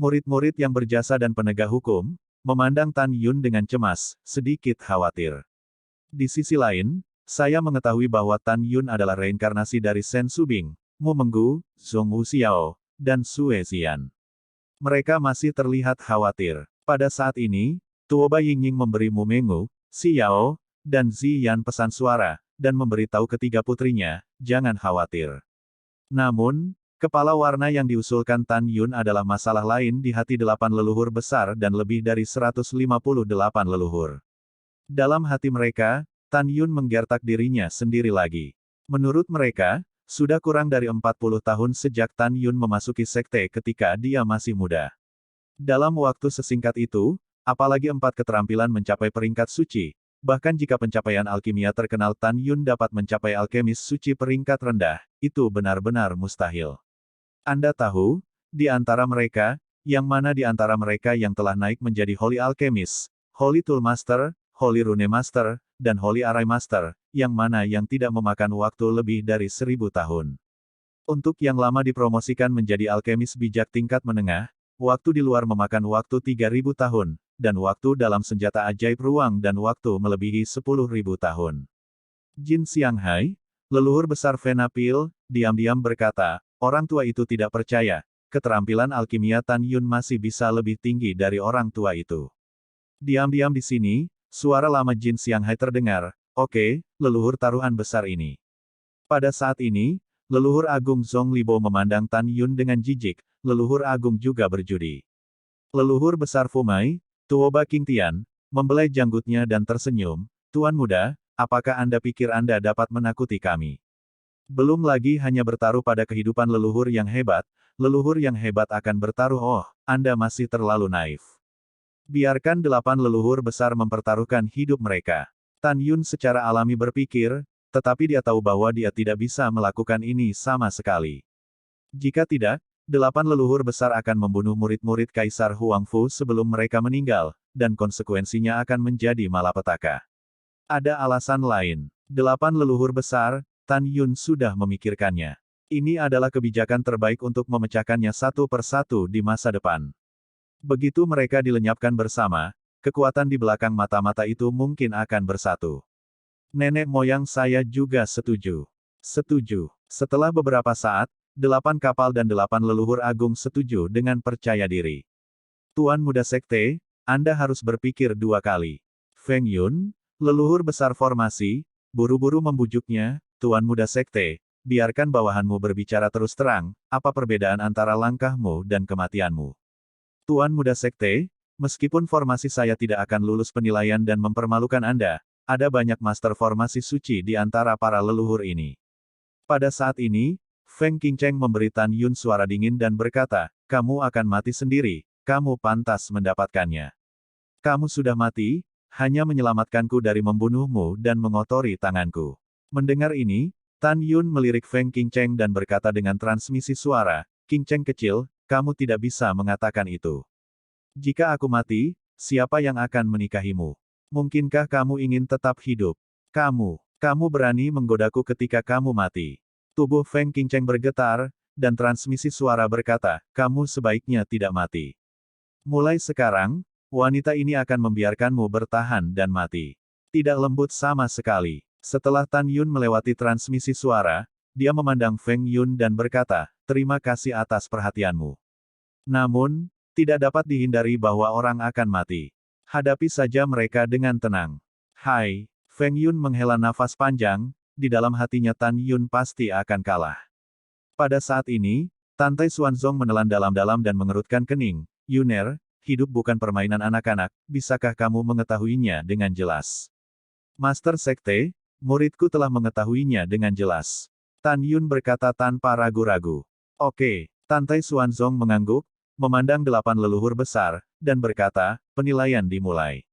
Murid-murid yang berjasa dan penegak hukum, memandang Tan Yun dengan cemas, sedikit khawatir. Di sisi lain, saya mengetahui bahwa Tan Yun adalah reinkarnasi dari Shen Subing, Mu Menggu, Zhong Wuxiao, dan Sue Xian. Mereka masih terlihat khawatir. Pada saat ini, Tuoba Yingying memberi Mu Menggu, Xiao, dan Ziyan pesan suara, dan memberitahu ketiga putrinya, jangan khawatir. Namun, kepala warna yang diusulkan Tan Yun adalah masalah lain di hati 8 leluhur besar dan lebih dari 158 leluhur. Dalam hati mereka, Tan Yun menggertak dirinya sendiri lagi. Menurut mereka, sudah kurang dari 40 tahun sejak Tan Yun memasuki sekte ketika dia masih muda. Dalam waktu sesingkat itu, apalagi 4 keterampilan mencapai peringkat suci, bahkan jika pencapaian alkimia terkenal Tan Yun dapat mencapai alkemis suci peringkat rendah, itu benar-benar mustahil. Anda tahu, di antara mereka, yang mana di antara mereka yang telah naik menjadi Holy Alchemist, Holy Tool Master, Holy Rune Master, dan Holy Arai Master, yang mana yang tidak memakan waktu lebih dari 1000 tahun. Untuk yang lama dipromosikan menjadi alkemis bijak tingkat menengah, waktu di luar memakan waktu 3000 tahun, dan waktu dalam senjata ajaib ruang dan waktu melebihi 10.000 tahun. Jin Xianghai, leluhur besar Venapil, diam-diam berkata, orang tua itu tidak percaya, keterampilan alkimia Tan Yun masih bisa lebih tinggi dari orang tua itu. Diam-diam di sini, suara lama Jin Xianghai terdengar, oke, leluhur taruhan besar ini. Pada saat ini, leluhur agung Zhong Libo memandang Tan Yun dengan jijik, leluhur agung juga berjudi. Leluhur besar Fumai, Tuoba Qingtian, membelai janggutnya dan tersenyum, Tuan Muda, apakah Anda pikir Anda dapat menakuti kami? Belum lagi hanya bertaruh pada kehidupan leluhur yang hebat akan bertaruh Anda masih terlalu naif. Biarkan 8 leluhur besar mempertaruhkan hidup mereka. Tan Yun secara alami berpikir, tetapi dia tahu bahwa dia tidak bisa melakukan ini sama sekali. Jika tidak, 8 leluhur besar akan membunuh murid-murid Kaisar Huangfu sebelum mereka meninggal, dan konsekuensinya akan menjadi malapetaka. Ada alasan lain. 8 leluhur besar, Tan Yun sudah memikirkannya. Ini adalah kebijakan terbaik untuk memecahkannya satu persatu di masa depan. Begitu mereka dilenyapkan bersama, kekuatan di belakang mata-mata itu mungkin akan bersatu. Nenek moyang saya juga setuju. Setuju. Setelah beberapa saat, 8 kapal dan 8 leluhur agung setuju dengan percaya diri. Tuan Muda Sekte, Anda harus berpikir 2 kali. Feng Yun, leluhur besar formasi, buru-buru membujuknya, Tuan Muda Sekte, biarkan bawahanmu berbicara terus terang, apa perbedaan antara langkahmu dan kematianmu? Tuan Muda Sekte, meskipun formasi saya tidak akan lulus penilaian dan mempermalukan Anda, ada banyak master formasi suci di antara para leluhur ini. Pada saat ini, Feng Qingcheng memberi Tan Yun suara dingin dan berkata, kamu akan mati sendiri, kamu pantas mendapatkannya. Kamu sudah mati, hanya menyelamatkanku dari membunuhmu dan mengotori tanganku. Mendengar ini, Tan Yun melirik Feng Qingcheng dan berkata dengan transmisi suara, Qingcheng kecil, kamu tidak bisa mengatakan itu. Jika aku mati, siapa yang akan menikahimu? Mungkinkah kamu ingin tetap hidup? Kamu berani menggodaku ketika kamu mati. Tubuh Feng Qingcheng bergetar, dan transmisi suara berkata, kamu sebaiknya tidak mati. Mulai sekarang, wanita ini akan membiarkanmu bertahan dan mati. Tidak lembut sama sekali. Setelah Tan Yun melewati transmisi suara, dia memandang Feng Yun dan berkata, "Terima kasih atas perhatianmu. Namun, tidak dapat dihindari bahwa orang akan mati. Hadapi saja mereka dengan tenang." "Hai." Feng Yun menghela nafas panjang, di dalam hatinya Tan Yun pasti akan kalah. Pada saat ini, Tantai Xuanzong menelan dalam-dalam dan mengerutkan kening. "Yuner, hidup bukan permainan anak-anak, bisakah kamu mengetahuinya dengan jelas?" "Master Sekte, muridku telah mengetahuinya dengan jelas." Tan Yun berkata tanpa ragu-ragu. "Oke." Tantai Xuanzong mengangguk, memandang 8 leluhur besar, dan berkata, "Penilaian dimulai."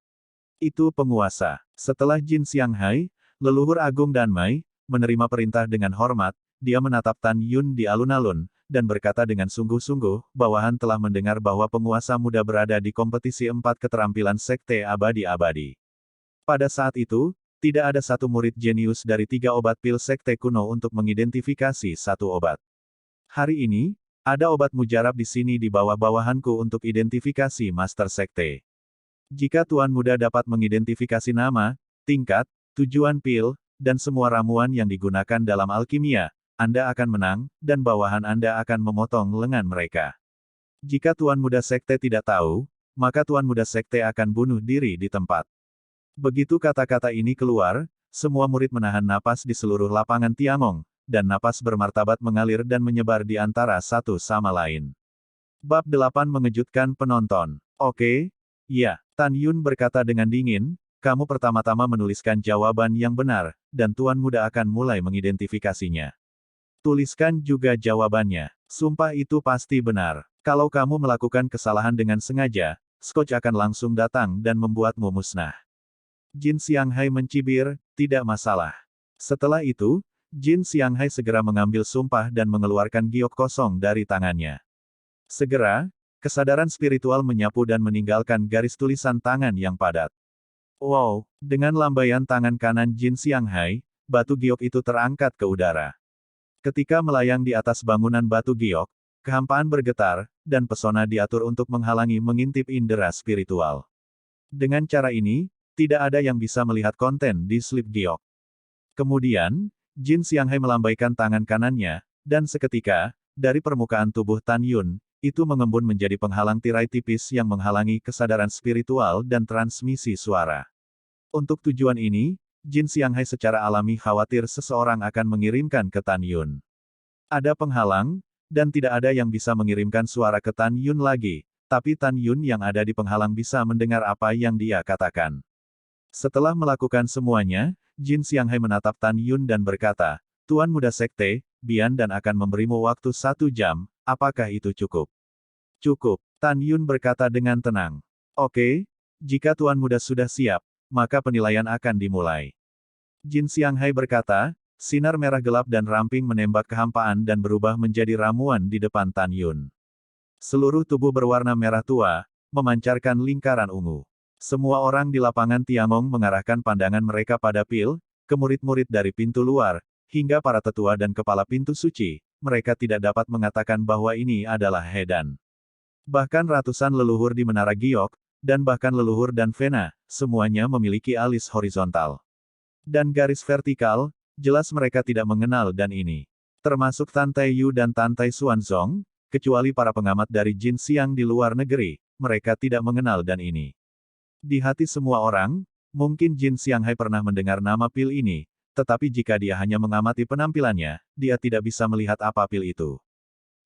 Itu penguasa. Setelah Jin Xianghai, leluhur agung dan Mai, menerima perintah dengan hormat, dia menatap Tan Yun di alun-alun, dan berkata dengan sungguh-sungguh, "Bawahan telah mendengar bahwa penguasa muda berada di kompetisi 4 keterampilan Sekte Abadi-Abadi. Pada saat itu, tidak ada satu murid jenius dari 3 obat pil Sekte kuno untuk mengidentifikasi satu obat. Hari ini, ada obat mujarab di sini di bawah bawahanku untuk identifikasi Master Sekte. Jika Tuan Muda dapat mengidentifikasi nama, tingkat, tujuan pil, dan semua ramuan yang digunakan dalam alkimia, Anda akan menang, dan bawahan Anda akan memotong lengan mereka. Jika Tuan Muda Sekte tidak tahu, maka Tuan Muda Sekte akan bunuh diri di tempat." Begitu kata-kata ini keluar, semua murid menahan napas di seluruh lapangan Tiangong, dan napas bermartabat mengalir dan menyebar di antara satu sama lain. Bab 8 mengejutkan penonton. "Oke, ya," Tan Yun berkata dengan dingin, "kamu pertama-tama menuliskan jawaban yang benar, dan Tuan Muda akan mulai mengidentifikasinya. Tuliskan juga jawabannya. Sumpah itu pasti benar. Kalau kamu melakukan kesalahan dengan sengaja, Scotch akan langsung datang dan membuatmu musnah." Jin Xianghai mencibir, "Tidak masalah." Setelah itu, Jin Xianghai segera mengambil sumpah dan mengeluarkan giok kosong dari tangannya. Segera, kesadaran spiritual menyapu dan meninggalkan garis tulisan tangan yang padat. Wow, dengan lambaian tangan kanan Jin Xianghai, batu giok itu terangkat ke udara. Ketika melayang di atas bangunan batu giok, kehampaan bergetar, dan pesona diatur untuk menghalangi mengintip indera spiritual. Dengan cara ini, tidak ada yang bisa melihat konten di slip giok. Kemudian, Jin Xianghai melambaikan tangan kanannya, dan seketika, dari permukaan tubuh Tan Yun, itu mengembun menjadi penghalang tirai tipis yang menghalangi kesadaran spiritual dan transmisi suara. Untuk tujuan ini, Jin Xianghai secara alami khawatir seseorang akan mengirimkan ke Tan Yun. Ada penghalang, dan tidak ada yang bisa mengirimkan suara ke Tan Yun lagi, tapi Tan Yun yang ada di penghalang bisa mendengar apa yang dia katakan. Setelah melakukan semuanya, Jin Xianghai menatap Tan Yun dan berkata, "Tuan Muda Sekte, Bian dan akan memberimu waktu 1 jam, apakah itu cukup?" "Cukup," Tan Yun berkata dengan tenang. "Oke, jika Tuan Muda sudah siap, maka penilaian akan dimulai." Jin Xianghai berkata, sinar merah gelap dan ramping menembak kehampaan dan berubah menjadi ramuan di depan Tan Yun. Seluruh tubuh berwarna merah tua, memancarkan lingkaran ungu. Semua orang di lapangan Tiangong mengarahkan pandangan mereka pada pil, ke murid-murid dari pintu luar, hingga para tetua dan kepala pintu suci, mereka tidak dapat mengatakan bahwa ini adalah Hedan. Bahkan ratusan leluhur di Menara Giok, dan bahkan leluhur dan Vena, semuanya memiliki alis horizontal. Dan garis vertikal, jelas mereka tidak mengenal dan ini. Termasuk Tantai Yu dan Tantai Xuanzong, kecuali para pengamat dari Jin Xiang di luar negeri, mereka tidak mengenal dan ini. Di hati semua orang, mungkin Jin Xianghai pernah mendengar nama pil ini, tetapi jika dia hanya mengamati penampilannya, dia tidak bisa melihat apa pil itu.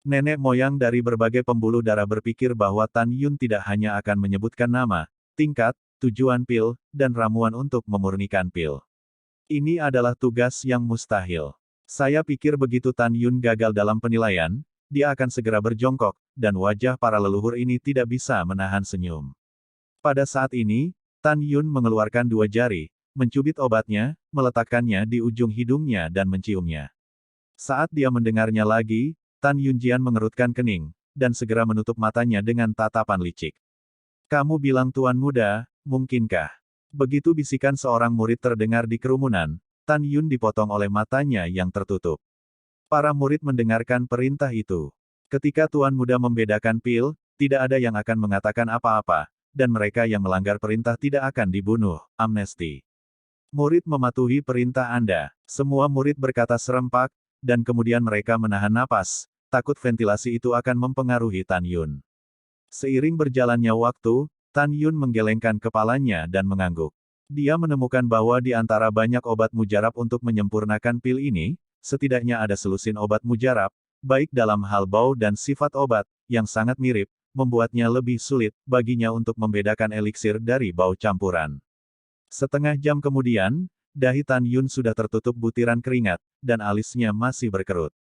Nenek moyang dari berbagai pembuluh darah berpikir bahwa Tan Yun tidak hanya akan menyebutkan nama, tingkat, tujuan pil, dan ramuan untuk memurnikan pil. Ini adalah tugas yang mustahil. Saya pikir begitu Tan Yun gagal dalam penilaian, dia akan segera berjongkok, dan wajah para leluhur ini tidak bisa menahan senyum. Pada saat ini, Tan Yun mengeluarkan 2 jari, mencubit obatnya, meletakkannya di ujung hidungnya dan menciumnya. Saat dia mendengarnya lagi, Tan Yunjian mengerutkan kening, dan segera menutup matanya dengan tatapan licik. "Kamu bilang Tuan Muda, mungkinkah?" Begitu bisikan seorang murid terdengar di kerumunan, Tan Yun dipotong oleh matanya yang tertutup. Para murid mendengarkan perintah itu. Ketika Tuan Muda membedakan pil, tidak ada yang akan mengatakan apa-apa, dan mereka yang melanggar perintah tidak akan dibunuh, amnesti. Murid mematuhi perintah Anda. Semua murid berkata serempak, dan kemudian mereka menahan napas, takut ventilasi itu akan mempengaruhi Tan Yun. Seiring berjalannya waktu, Tan Yun menggelengkan kepalanya dan mengangguk. Dia menemukan bahwa di antara banyak obat mujarab untuk menyempurnakan pil ini, setidaknya ada selusin obat mujarab, baik dalam hal bau dan sifat obat, yang sangat mirip, membuatnya lebih sulit baginya untuk membedakan eliksir dari bau campuran. Setengah jam kemudian, dahi Tan Yun sudah tertutup butiran keringat, dan alisnya masih berkerut.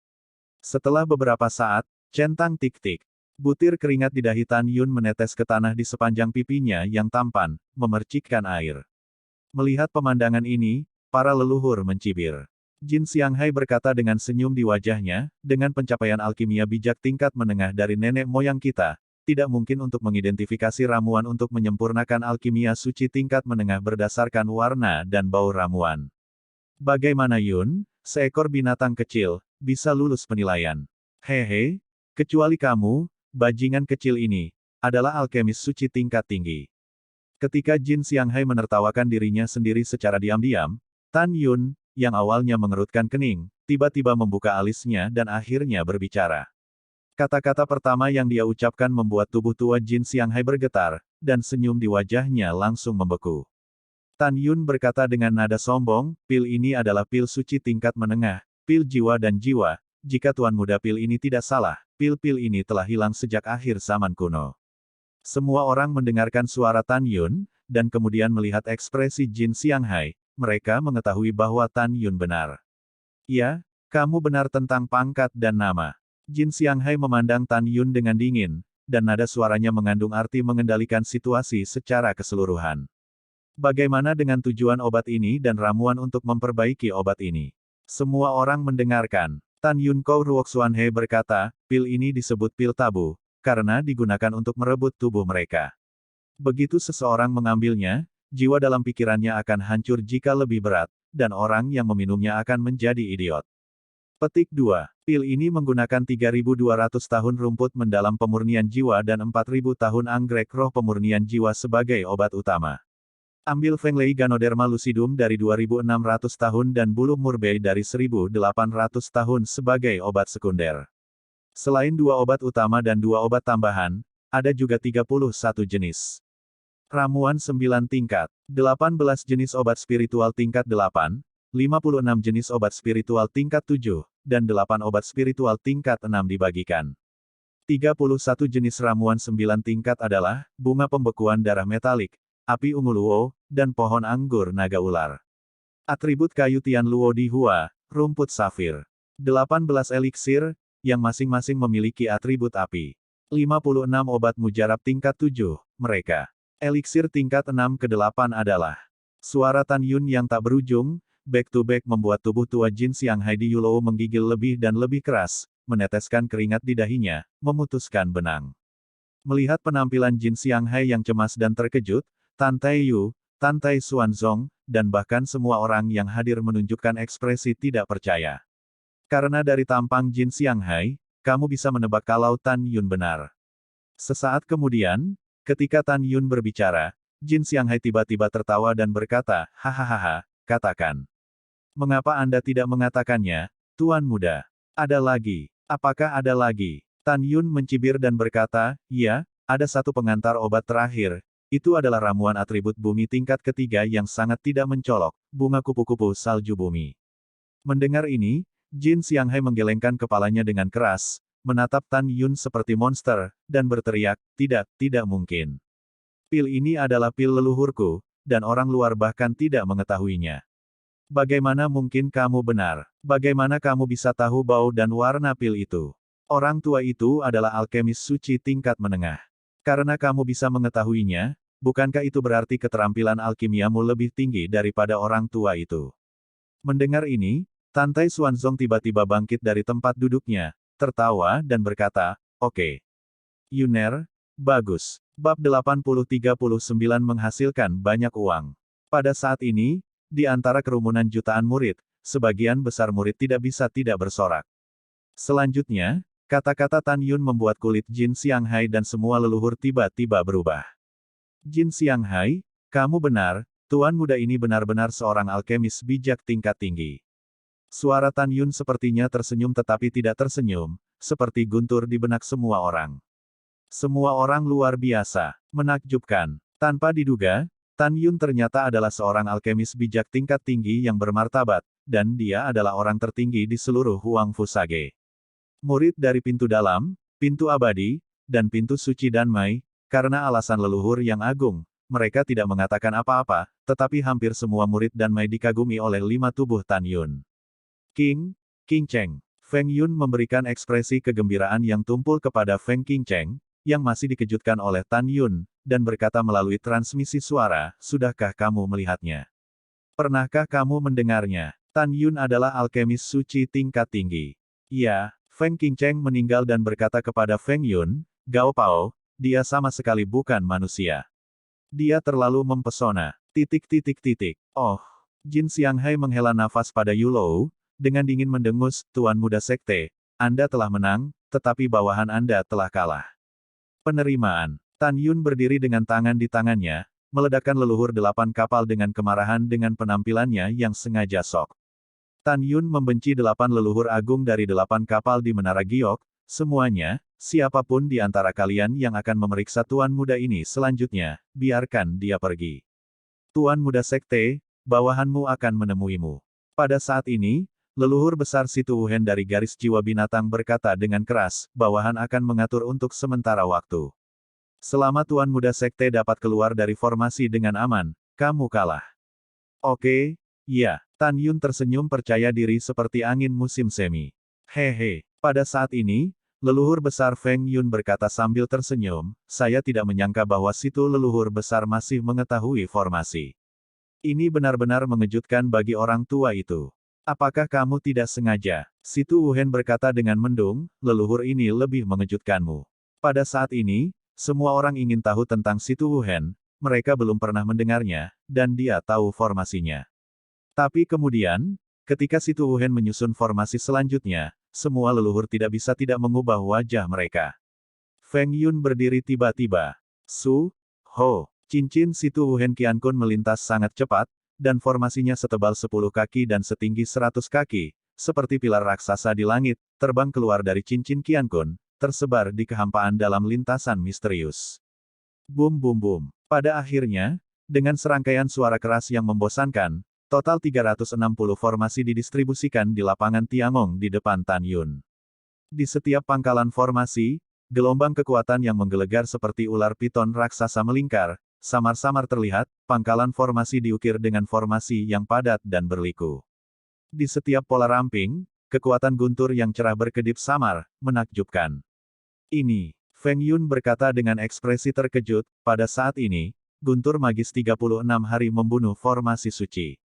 Setelah beberapa saat, centang tik-tik. Butir keringat di dahi Tan Yun menetes ke tanah di sepanjang pipinya yang tampan, memercikkan air. Melihat pemandangan ini, para leluhur mencibir. Jin Xianghai berkata dengan senyum di wajahnya, dengan pencapaian alkimia bijak tingkat menengah dari nenek moyang kita, tidak mungkin untuk mengidentifikasi ramuan untuk menyempurnakan alkimia suci tingkat menengah berdasarkan warna dan bau ramuan. Bagaimana Yun, seekor binatang kecil, bisa lulus penilaian? Hehe, kecuali kamu, bajingan kecil ini, adalah alkemis suci tingkat tinggi. Ketika Jin Xianghai menertawakan dirinya sendiri secara diam-diam, Tan Yun, yang awalnya mengerutkan kening, tiba-tiba membuka alisnya dan akhirnya berbicara. Kata-kata pertama yang dia ucapkan membuat tubuh tua Jin Xianghai bergetar, dan senyum di wajahnya langsung membeku. Tan Yun berkata dengan nada sombong, pil ini adalah pil suci tingkat menengah, pil jiwa dan jiwa, jika Tuan Muda pil ini tidak salah, pil-pil ini telah hilang sejak akhir zaman kuno. Semua orang mendengarkan suara Tan Yun, dan kemudian melihat ekspresi Jin Xianghai, mereka mengetahui bahwa Tan Yun benar. Ya, kamu benar tentang pangkat dan nama. Jin Xianghai memandang Tan Yun dengan dingin, dan nada suaranya mengandung arti mengendalikan situasi secara keseluruhan. Bagaimana dengan tujuan obat ini dan ramuan untuk memperbaiki obat ini? Semua orang mendengarkan. Tan Yun Kou Ruoxuanhe berkata, pil ini disebut pil tabu, karena digunakan untuk merebut tubuh mereka. Begitu seseorang mengambilnya, jiwa dalam pikirannya akan hancur jika lebih berat, dan orang yang meminumnya akan menjadi idiot. Petik 2. Pil ini menggunakan 3.200 tahun rumput mendalam pemurnian jiwa dan 4.000 tahun anggrek roh pemurnian jiwa sebagai obat utama. Ambil Fenglei Ganoderma lucidum dari 2.600 tahun dan buluh murbei dari 1.800 tahun sebagai obat sekunder. Selain 2 obat utama dan 2 obat tambahan, ada juga 31 jenis. Ramuan 9 tingkat, 18 jenis obat spiritual tingkat 8, 56 jenis obat spiritual tingkat 7, dan 8 obat spiritual tingkat 6 dibagikan. 31 jenis ramuan 9 tingkat adalah, bunga pembekuan darah metalik, api ungu luo, dan pohon anggur naga ular. Atribut kayu Tian Luo di Hua, rumput safir. 18 eliksir, yang masing-masing memiliki atribut api. 56 obat mujarab tingkat 7, mereka. Eliksir tingkat 6 ke 8 adalah suara Tan Yun yang tak berujung, back to back membuat tubuh tua Jin Xianghai di Yulou menggigil lebih dan lebih keras, meneteskan keringat di dahinya, memutuskan benang. Melihat penampilan Jin Xianghai yang cemas dan terkejut, Tan Taiyu, Tan Tai Xuanzong, dan bahkan semua orang yang hadir menunjukkan ekspresi tidak percaya. Karena dari tampang Jin Xianghai, kamu bisa menebak kalau Tan Yun benar. Sesaat kemudian, ketika Tan Yun berbicara, Jin Xianghai tiba-tiba tertawa dan berkata, hahaha, katakan. Mengapa Anda tidak mengatakannya, Tuan Muda? Ada lagi. Apakah ada lagi? Tan Yun mencibir dan berkata, ya, ada satu pengantar obat terakhir. Itu adalah ramuan atribut bumi tingkat ketiga yang sangat tidak mencolok, bunga kupu-kupu salju bumi. Mendengar ini, Jin Xianghai menggelengkan kepalanya dengan keras, menatap Tan Yun seperti monster, dan berteriak, tidak mungkin. Pil ini adalah pil leluhurku, dan orang luar bahkan tidak mengetahuinya. Bagaimana mungkin kamu benar? Bagaimana kamu bisa tahu bau dan warna pil itu? Orang tua itu adalah alkemis suci tingkat menengah. Karena kamu bisa mengetahuinya, bukankah itu berarti keterampilan alkimiamu lebih tinggi daripada orang tua itu? Mendengar ini, Tan Tai Xuanzong tiba-tiba bangkit dari tempat duduknya, tertawa dan berkata, oke. Yuner, bagus. Bab 8039 menghasilkan banyak uang. Pada saat ini, di antara kerumunan jutaan murid, sebagian besar murid tidak bisa tidak bersorak. Selanjutnya, kata-kata Tan Yun membuat kulit Jin Xianghai dan semua leluhur tiba-tiba berubah. Jin Xianghai, kamu benar, Tuan muda ini benar-benar seorang alkemis bijak tingkat tinggi. Suara Tan Yun sepertinya tersenyum tetapi tidak tersenyum, seperti guntur di benak semua orang. Semua orang luar biasa, menakjubkan. Tanpa diduga, Tan Yun ternyata adalah seorang alkemis bijak tingkat tinggi yang bermartabat, dan dia adalah orang tertinggi di seluruh Huang Fu Sage. Murid dari pintu dalam, pintu abadi, dan pintu suci Danmai, karena alasan leluhur yang agung, mereka tidak mengatakan apa-apa, tetapi hampir semua murid Danmai dikagumi oleh 5 tubuh Tan Yun. King Cheng. Feng Yun memberikan ekspresi kegembiraan yang tumpul kepada Feng Cheng, yang masih dikejutkan oleh Tan Yun, dan berkata melalui transmisi suara, "Sudahkah kamu melihatnya? Pernahkah kamu mendengarnya?" Tan Yun adalah alkemis suci tingkat tinggi. Ya, Feng Cheng meninggal dan berkata kepada Feng Yun, "Gao Pao, dia sama sekali bukan manusia. Dia terlalu mempesona." Oh, Jin Xianghai menghela nafas pada Yulou, dengan dingin mendengus, "Tuan muda sekte, Anda telah menang, tetapi bawahan Anda telah kalah." Penerimaan. Tan Yun berdiri dengan tangan di tangannya, meledakkan leluhur 8 kapal dengan kemarahan dengan penampilannya yang sengaja sok. Tan Yun membenci 8 leluhur agung dari 8 kapal di Menara Giok, semuanya, siapapun di antara kalian yang akan memeriksa Tuan muda ini selanjutnya, biarkan dia pergi. Tuan muda sekte, bawahanmu akan menemuimu. Pada saat ini, leluhur besar Situ Wuhen dari garis jiwa binatang berkata dengan keras, bawahan akan mengatur untuk sementara waktu. Selama Tuan muda sekte dapat keluar dari formasi dengan aman, kamu kalah. Oke, ya, Tan Yun tersenyum percaya diri seperti angin musim semi. Hehe, pada saat ini, leluhur besar Feng Yun berkata sambil tersenyum, saya tidak menyangka bahwa situ leluhur besar masih mengetahui formasi. Ini benar-benar mengejutkan bagi orang tua itu. Apakah kamu tidak sengaja? Situ Wuhen berkata dengan mendung, leluhur ini lebih mengejutkanmu. Pada saat ini, semua orang ingin tahu tentang Situ Wuhen, mereka belum pernah mendengarnya, dan dia tahu formasinya. Tapi kemudian, ketika Situ Wuhen menyusun formasi selanjutnya, semua leluhur tidak bisa tidak mengubah wajah mereka. Feng Yun berdiri tiba-tiba. Ho, cincin Situ Wuhen Qiankun melintas sangat cepat, dan formasinya setebal 10 kaki dan setinggi 100 kaki, seperti pilar raksasa di langit, terbang keluar dari cincin Qiankun, tersebar di kehampaan dalam lintasan misterius. Bum bum bum. Pada akhirnya, dengan serangkaian suara keras yang membosankan, total 360 formasi didistribusikan di lapangan Tiangong di depan Tan Yun. Di setiap pangkalan formasi, gelombang kekuatan yang menggelegar seperti ular piton raksasa melingkar, samar-samar terlihat, pangkalan formasi diukir dengan formasi yang padat dan berliku. Di setiap pola ramping, kekuatan guntur yang cerah berkedip samar, menakjubkan. Ini, Feng Yun berkata dengan ekspresi terkejut, pada saat ini, guntur magis 36 hari membunuh formasi suci.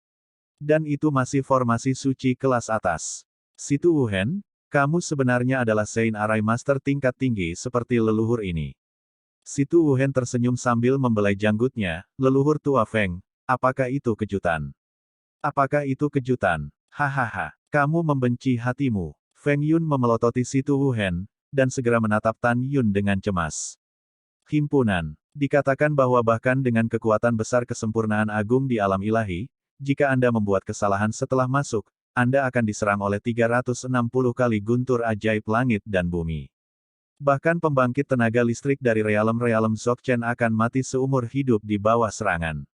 Dan itu masih formasi suci kelas atas. Situ Wuhen, kamu sebenarnya adalah Sein Arai Master tingkat tinggi seperti leluhur ini. Situ Wuhen tersenyum sambil membelai janggutnya, leluhur tua Feng, apakah itu kejutan? Apakah itu kejutan? Hahaha, kamu membenci hatimu. Feng Yun memelototi Situ Wuhen, dan segera menatap Tan Yun dengan cemas. Himpunan, dikatakan bahwa bahkan dengan kekuatan besar kesempurnaan agung di alam ilahi, jika Anda membuat kesalahan setelah masuk, Anda akan diserang oleh 360 kali guntur ajaib langit dan bumi. Bahkan pembangkit tenaga listrik dari realem-realem Dzogchen akan mati seumur hidup di bawah serangan.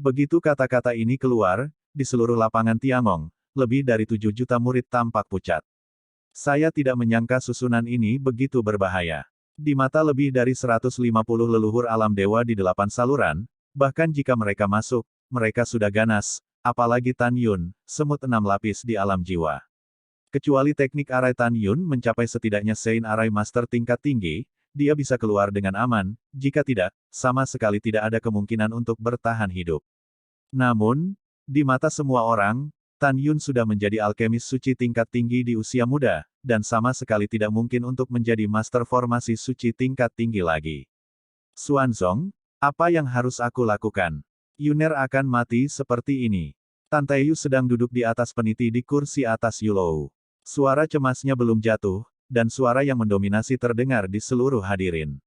Begitu kata-kata ini keluar, di seluruh lapangan Tiangong, lebih dari 7 juta murid tampak pucat. Saya tidak menyangka susunan ini begitu berbahaya. Di mata lebih dari 150 leluhur alam dewa di 8 saluran, bahkan jika mereka masuk, mereka sudah ganas, apalagi Tan Yun, semut 6 lapis di alam jiwa. Kecuali teknik Arai Tan Yun mencapai setidaknya Sein Arai Master tingkat tinggi, dia bisa keluar dengan aman, jika tidak, sama sekali tidak ada kemungkinan untuk bertahan hidup. Namun, di mata semua orang, Tan Yun sudah menjadi alkemis suci tingkat tinggi di usia muda, dan sama sekali tidak mungkin untuk menjadi master formasi suci tingkat tinggi lagi. Xuanzong, apa yang harus aku lakukan? Yuner akan mati seperti ini. Tan Taiyu sedang duduk di atas peniti di kursi atas Yulou. Suara cemasnya belum jatuh, dan suara yang mendominasi terdengar di seluruh hadirin.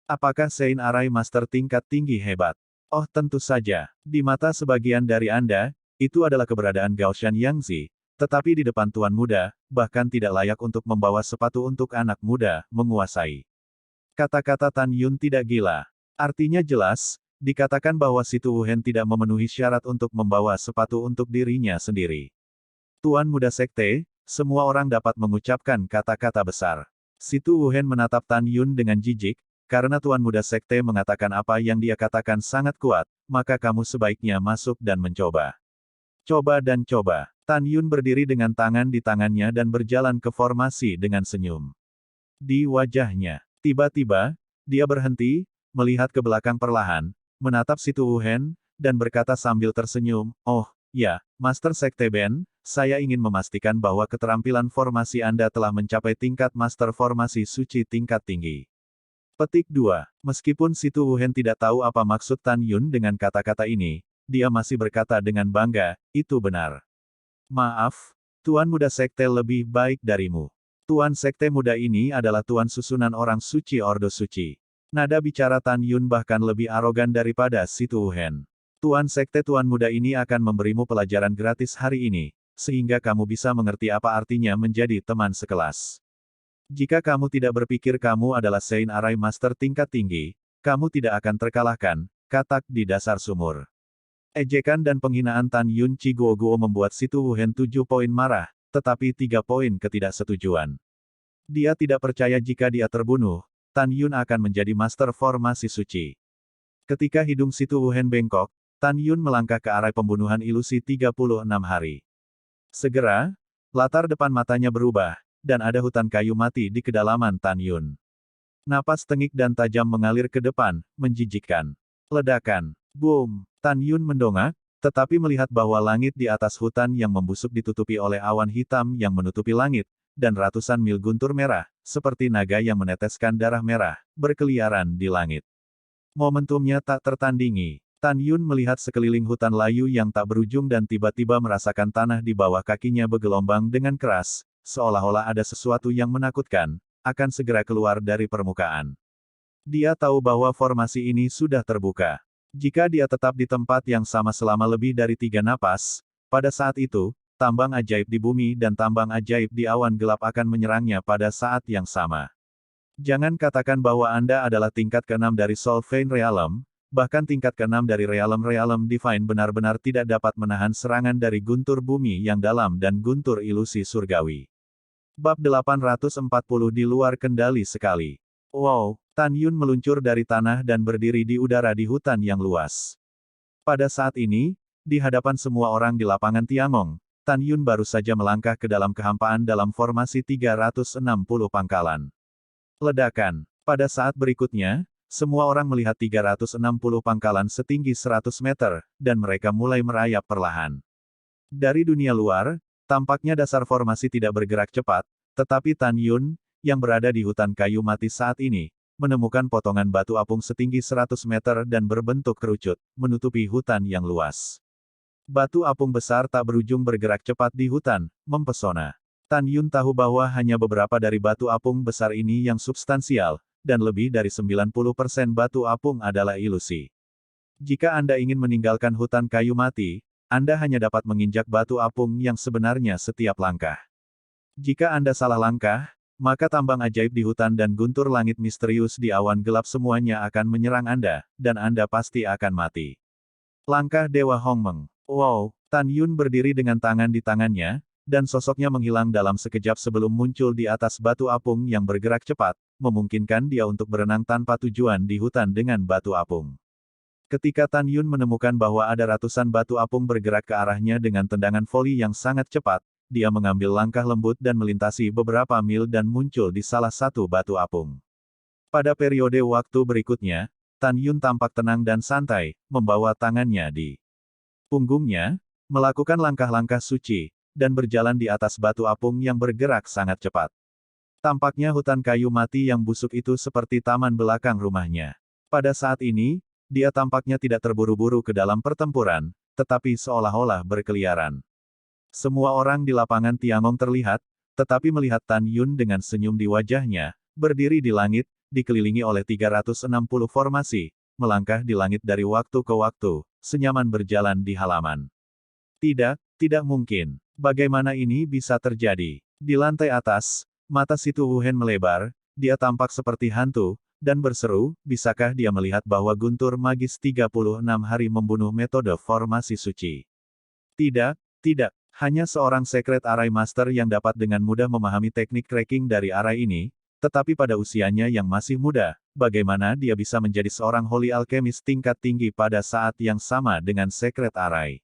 Apakah Sein Arai Master tingkat tinggi hebat? Oh tentu saja, di mata sebagian dari Anda, itu adalah keberadaan Gaoshan Yangzi, tetapi di depan tuan muda, bahkan tidak layak untuk membawa sepatu untuk anak muda, menguasai. Kata-kata Tan Yun tidak gila. Artinya jelas, dikatakan bahwa si Tu Wuhen tidak memenuhi syarat untuk membawa sepatu untuk dirinya sendiri. Tuan muda sekte, semua orang dapat mengucapkan kata-kata besar. Si Tu Wuhen menatap Tan Yun dengan jijik, karena Tuan Muda Sekte mengatakan apa yang dia katakan sangat kuat, maka kamu sebaiknya masuk dan mencoba. Coba dan coba. Tan Yun berdiri dengan tangan di tangannya dan berjalan ke formasi dengan senyum. Di wajahnya, tiba-tiba, dia berhenti, melihat ke belakang perlahan, menatap si Tu Wuhen, dan berkata sambil tersenyum, "Oh, ya, Master Sekte Ben, saya ingin memastikan bahwa keterampilan formasi Anda telah mencapai tingkat Master Formasi Suci tingkat tinggi." Petik 2. Meskipun si Tu Wuhen tidak tahu apa maksud Tan Yun dengan kata-kata ini, dia masih berkata dengan bangga, "Itu benar. Maaf, Tuan Muda Sekte lebih baik darimu. Tuan Sekte Muda ini adalah Tuan susunan orang suci Ordo Suci." Nada bicara Tan Yun bahkan lebih arogan daripada si Tu Wuhen. "Tuan Sekte Tuan Muda ini akan memberimu pelajaran gratis hari ini, sehingga kamu bisa mengerti apa artinya menjadi teman sekelas. Jika kamu tidak berpikir kamu adalah Sein Arai Master tingkat tinggi, kamu tidak akan terkalahkan," katak di dasar sumur. Ejekan dan penghinaan Tan Yun Chiguoguo membuat si Tu Wuhen 7 poin marah, tetapi 3 poin ketidaksetujuan. Dia tidak percaya jika dia terbunuh, Tan Yun akan menjadi Master Formasi Suci. Ketika hidung si Tu Wuhen bengkok, Tan Yun melangkah ke arah pembunuhan ilusi 36 hari. Segera, latar depan matanya berubah, dan ada hutan kayu mati di kedalaman Tan Yun. Napas tengik dan tajam mengalir ke depan, menjijikkan. Ledakan. Boom! Tan Yun mendongak, tetapi melihat bahwa langit di atas hutan yang membusuk ditutupi oleh awan hitam yang menutupi langit, dan ratusan mil guntur merah, seperti naga yang meneteskan darah merah, berkeliaran di langit. Momentumnya tak tertandingi. Tan Yun melihat sekeliling hutan layu yang tak berujung dan tiba-tiba merasakan tanah di bawah kakinya bergelombang dengan keras, seolah-olah ada sesuatu yang menakutkan, akan segera keluar dari permukaan. Dia tahu bahwa formasi ini sudah terbuka. Jika dia tetap di tempat yang sama selama lebih dari 3 napas, pada saat itu, tambang ajaib di bumi dan tambang ajaib di awan gelap akan menyerangnya pada saat yang sama. Jangan katakan bahwa Anda adalah tingkat ke-6 dari Solveig Realm, bahkan tingkat ke-6 dari Realm Divine benar-benar tidak dapat menahan serangan dari guntur bumi yang dalam dan guntur ilusi surgawi. Bab 840 di luar kendali sekali. Wow, Tan Yun meluncur dari tanah dan berdiri di udara di hutan yang luas. Pada saat ini, di hadapan semua orang di lapangan Tiangong, Tan Yun baru saja melangkah ke dalam kehampaan dalam formasi 360 pangkalan. Ledakan. Pada saat berikutnya, semua orang melihat 360 pangkalan setinggi 100 meter, dan mereka mulai merayap perlahan. Dari dunia luar, tampaknya dasar formasi tidak bergerak cepat, tetapi Tan Yun, yang berada di hutan kayu mati saat ini, menemukan potongan batu apung setinggi 100 meter dan berbentuk kerucut, menutupi hutan yang luas. Batu apung besar tak berujung bergerak cepat di hutan, mempesona. Tan Yun tahu bahwa hanya beberapa dari batu apung besar ini yang substansial, dan lebih dari 90% batu apung adalah ilusi. Jika Anda ingin meninggalkan hutan kayu mati, Anda hanya dapat menginjak batu apung yang sebenarnya setiap langkah. Jika Anda salah langkah, maka tambang ajaib di hutan dan guntur langit misterius di awan gelap semuanya akan menyerang Anda, dan Anda pasti akan mati. Langkah Dewa Hongmeng. Wow, Tan Yun berdiri dengan tangan di tangannya, dan sosoknya menghilang dalam sekejap sebelum muncul di atas batu apung yang bergerak cepat, memungkinkan dia untuk berenang tanpa tujuan di hutan dengan batu apung. Ketika Tan Yun menemukan bahwa ada ratusan batu apung bergerak ke arahnya dengan tendangan voli yang sangat cepat, dia mengambil langkah lembut dan melintasi beberapa mil dan muncul di salah satu batu apung. Pada periode waktu berikutnya, Tan Yun tampak tenang dan santai, membawa tangannya di punggungnya, melakukan langkah-langkah suci, dan berjalan di atas batu apung yang bergerak sangat cepat. Tampaknya hutan kayu mati yang busuk itu seperti taman belakang rumahnya. Pada saat ini, dia tampaknya tidak terburu-buru ke dalam pertempuran, tetapi seolah-olah berkeliaran. Semua orang di lapangan Tiangong terlihat, tetapi melihat Tan Yun dengan senyum di wajahnya, berdiri di langit, dikelilingi oleh 360 formasi, melangkah di langit dari waktu ke waktu, senyaman berjalan di halaman. Tidak, tidak mungkin. Bagaimana ini bisa terjadi? Di lantai atas, mata Situ Wuhen melebar, dia tampak seperti hantu, dan berseru, bisakah dia melihat bahwa guntur magis 36 hari membunuh metode formasi suci? Tidak, tidak. Hanya seorang Secret Array Master yang dapat dengan mudah memahami teknik cracking dari array ini, tetapi pada usianya yang masih muda, bagaimana dia bisa menjadi seorang Holy Alchemist tingkat tinggi pada saat yang sama dengan Secret Array?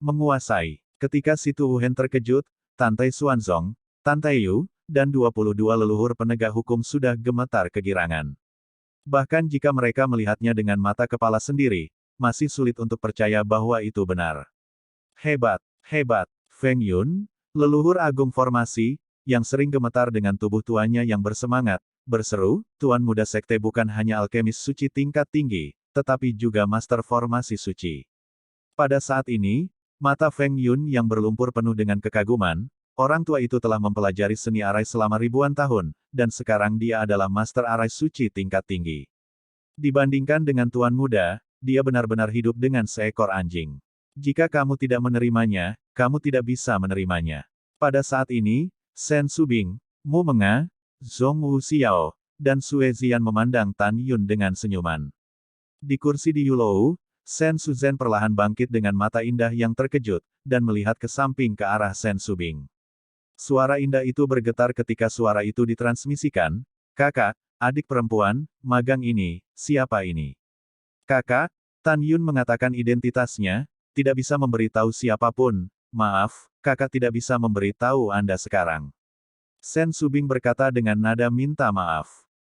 Menguasai. Ketika Situ Wuhen terkejut, Tan Tai Xuanzong, Tan Tai Yu, dan 22 leluhur penegak hukum sudah gemetar kegirangan. Bahkan jika mereka melihatnya dengan mata kepala sendiri, masih sulit untuk percaya bahwa itu benar. Hebat, hebat. Feng Yun, leluhur agung formasi, yang sering gemetar dengan tubuh tuanya yang bersemangat, berseru, Tuan Muda Sekte bukan hanya alkemis suci tingkat tinggi, tetapi juga master formasi suci. Pada saat ini, mata Feng Yun yang berlumpur penuh dengan kekaguman, orang tua itu telah mempelajari seni arai selama ribuan tahun, dan sekarang dia adalah master arai suci tingkat tinggi. Dibandingkan dengan Tuan Muda, dia benar-benar hidup dengan seekor anjing. Jika kamu tidak menerimanya, kamu tidak bisa menerimanya. Pada saat ini, Shen Subing, Mu Menga, Zhong Wu Xiao, dan Sue Zian memandang Tan Yun dengan senyuman. Di kursi di Yulou, Shen Suzhen perlahan bangkit dengan mata indah yang terkejut, dan melihat ke samping ke arah Shen Subing. Suara indah itu bergetar ketika suara itu ditransmisikan, "Kakak, adik perempuan, magang ini, siapa ini?" "Kakak," Tan Yun mengatakan identitasnya, "tidak bisa memberitahu siapapun, maaf, kakak tidak bisa memberitahu Anda sekarang." Shen Subing berkata dengan nada minta maaf.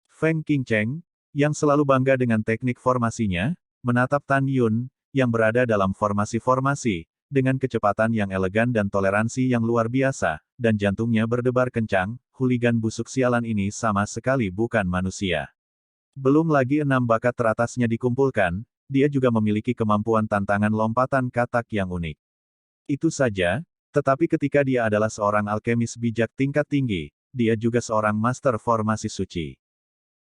Feng Qingcheng, yang selalu bangga dengan teknik formasinya, menatap Tan Yun, yang berada dalam formasi-formasi, dengan kecepatan yang elegan dan toleransi yang luar biasa, dan jantungnya berdebar kencang, huligan busuk sialan ini sama sekali bukan manusia. Belum lagi 6 bakat teratasnya dikumpulkan, dia juga memiliki kemampuan tantangan lompatan katak yang unik. Itu saja, tetapi ketika dia adalah seorang alkemis bijak tingkat tinggi, dia juga seorang master formasi suci.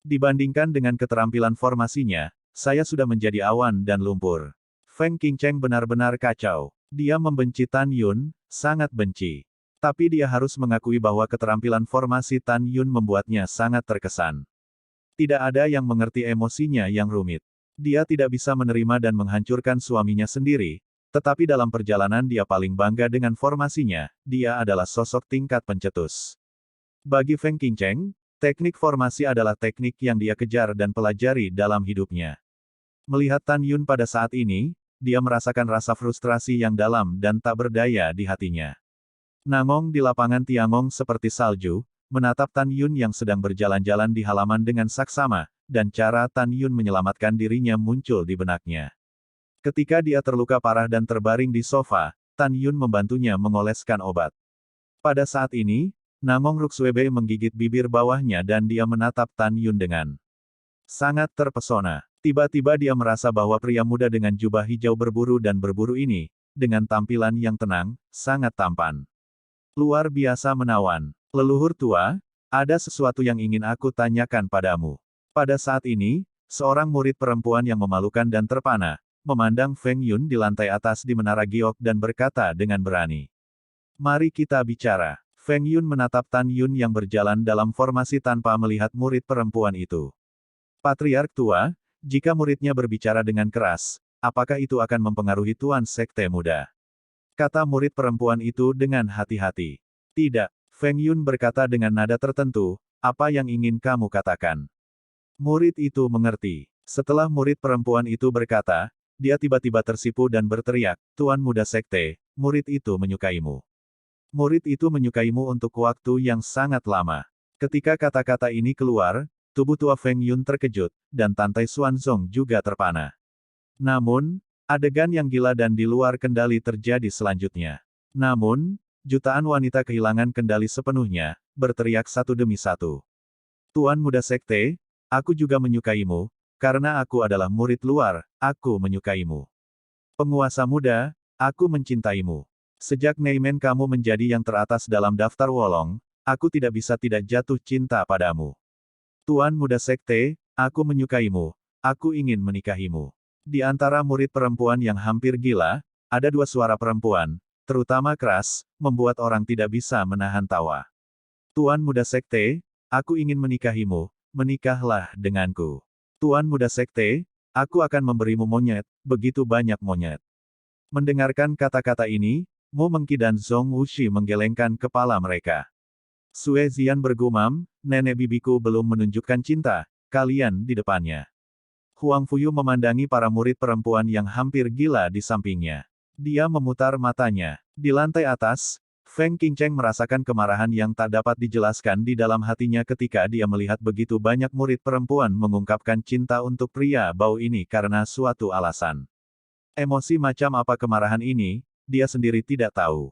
Dibandingkan dengan keterampilan formasinya, saya sudah menjadi awan dan lumpur. Feng Qingcheng benar-benar kacau. Dia membenci Tan Yun, sangat benci. Tapi dia harus mengakui bahwa keterampilan formasi Tan Yun membuatnya sangat terkesan. Tidak ada yang mengerti emosinya yang rumit. Dia tidak bisa menerima dan menghancurkan suaminya sendiri, tetapi dalam perjalanan dia paling bangga dengan formasinya, dia adalah sosok tingkat pencetus. Bagi Feng Qingcheng, teknik formasi adalah teknik yang dia kejar dan pelajari dalam hidupnya. Melihat Tan Yun pada saat ini, dia merasakan rasa frustrasi yang dalam dan tak berdaya di hatinya. Nangong di lapangan Tiangong seperti salju, menatap Tan Yun yang sedang berjalan-jalan di halaman dengan saksama, dan cara Tan Yun menyelamatkan dirinya muncul di benaknya. Ketika dia terluka parah dan terbaring di sofa, Tan Yun membantunya mengoleskan obat. Pada saat ini, Nangong Ruxwebe menggigit bibir bawahnya dan dia menatap Tan Yun dengan sangat terpesona. Tiba-tiba dia merasa bahwa pria muda dengan jubah hijau berburu dan berburu ini, dengan tampilan yang tenang, sangat tampan. Luar biasa menawan. Leluhur tua, ada sesuatu yang ingin aku tanyakan padamu. Pada saat ini, seorang murid perempuan yang memalukan dan terpana, memandang Feng Yun di lantai atas di Menara Giok dan berkata dengan berani. Mari kita bicara. Feng Yun menatap Tan Yun yang berjalan dalam formasi tanpa melihat murid perempuan itu. Patriark tua, jika muridnya berbicara dengan keras, apakah itu akan mempengaruhi Tuan Sekte Muda? Kata murid perempuan itu dengan hati-hati. Tidak, Feng Yun berkata dengan nada tertentu, apa yang ingin kamu katakan? Murid itu mengerti. Setelah murid perempuan itu berkata, dia tiba-tiba tersipu dan berteriak, Tuan Muda Sekte, murid itu menyukaimu. Murid itu menyukaimu untuk waktu yang sangat lama. Ketika kata-kata ini keluar, tubuh tua Feng Yun terkejut, dan Tan Tai Xuanzong juga terpana. Namun, adegan yang gila dan di luar kendali terjadi selanjutnya. Namun, jutaan wanita kehilangan kendali sepenuhnya, berteriak satu demi satu. Tuan Muda Sekte, aku juga menyukaimu, karena aku adalah murid luar, aku menyukaimu. Penguasa muda, aku mencintaimu. Sejak Neimen kamu menjadi yang teratas dalam daftar Wolong, aku tidak bisa tidak jatuh cinta padamu. Tuan Muda Sekte, aku menyukaimu, Aku ingin menikahimu. Di antara murid perempuan yang hampir gila, ada dua suara perempuan, terutama keras, membuat orang tidak bisa menahan tawa. Tuan Muda Sekte, aku ingin menikahimu, menikahlah denganku. Tuan Muda Sekte, aku akan memberimu monyet, begitu banyak monyet. Mendengarkan kata-kata ini, Mo Mengqi dan Zhong Wuxi menggelengkan kepala mereka. Sue Zian bergumam, nenek bibiku belum menunjukkan cinta, kalian di depannya. Huang Fuyu memandangi para murid perempuan yang hampir gila di sampingnya. Dia memutar matanya. Di lantai atas, Feng Qingcheng merasakan kemarahan yang tak dapat dijelaskan di dalam hatinya ketika dia melihat begitu banyak murid perempuan mengungkapkan cinta untuk pria bau ini karena suatu alasan. Emosi macam apa kemarahan ini, dia sendiri tidak tahu.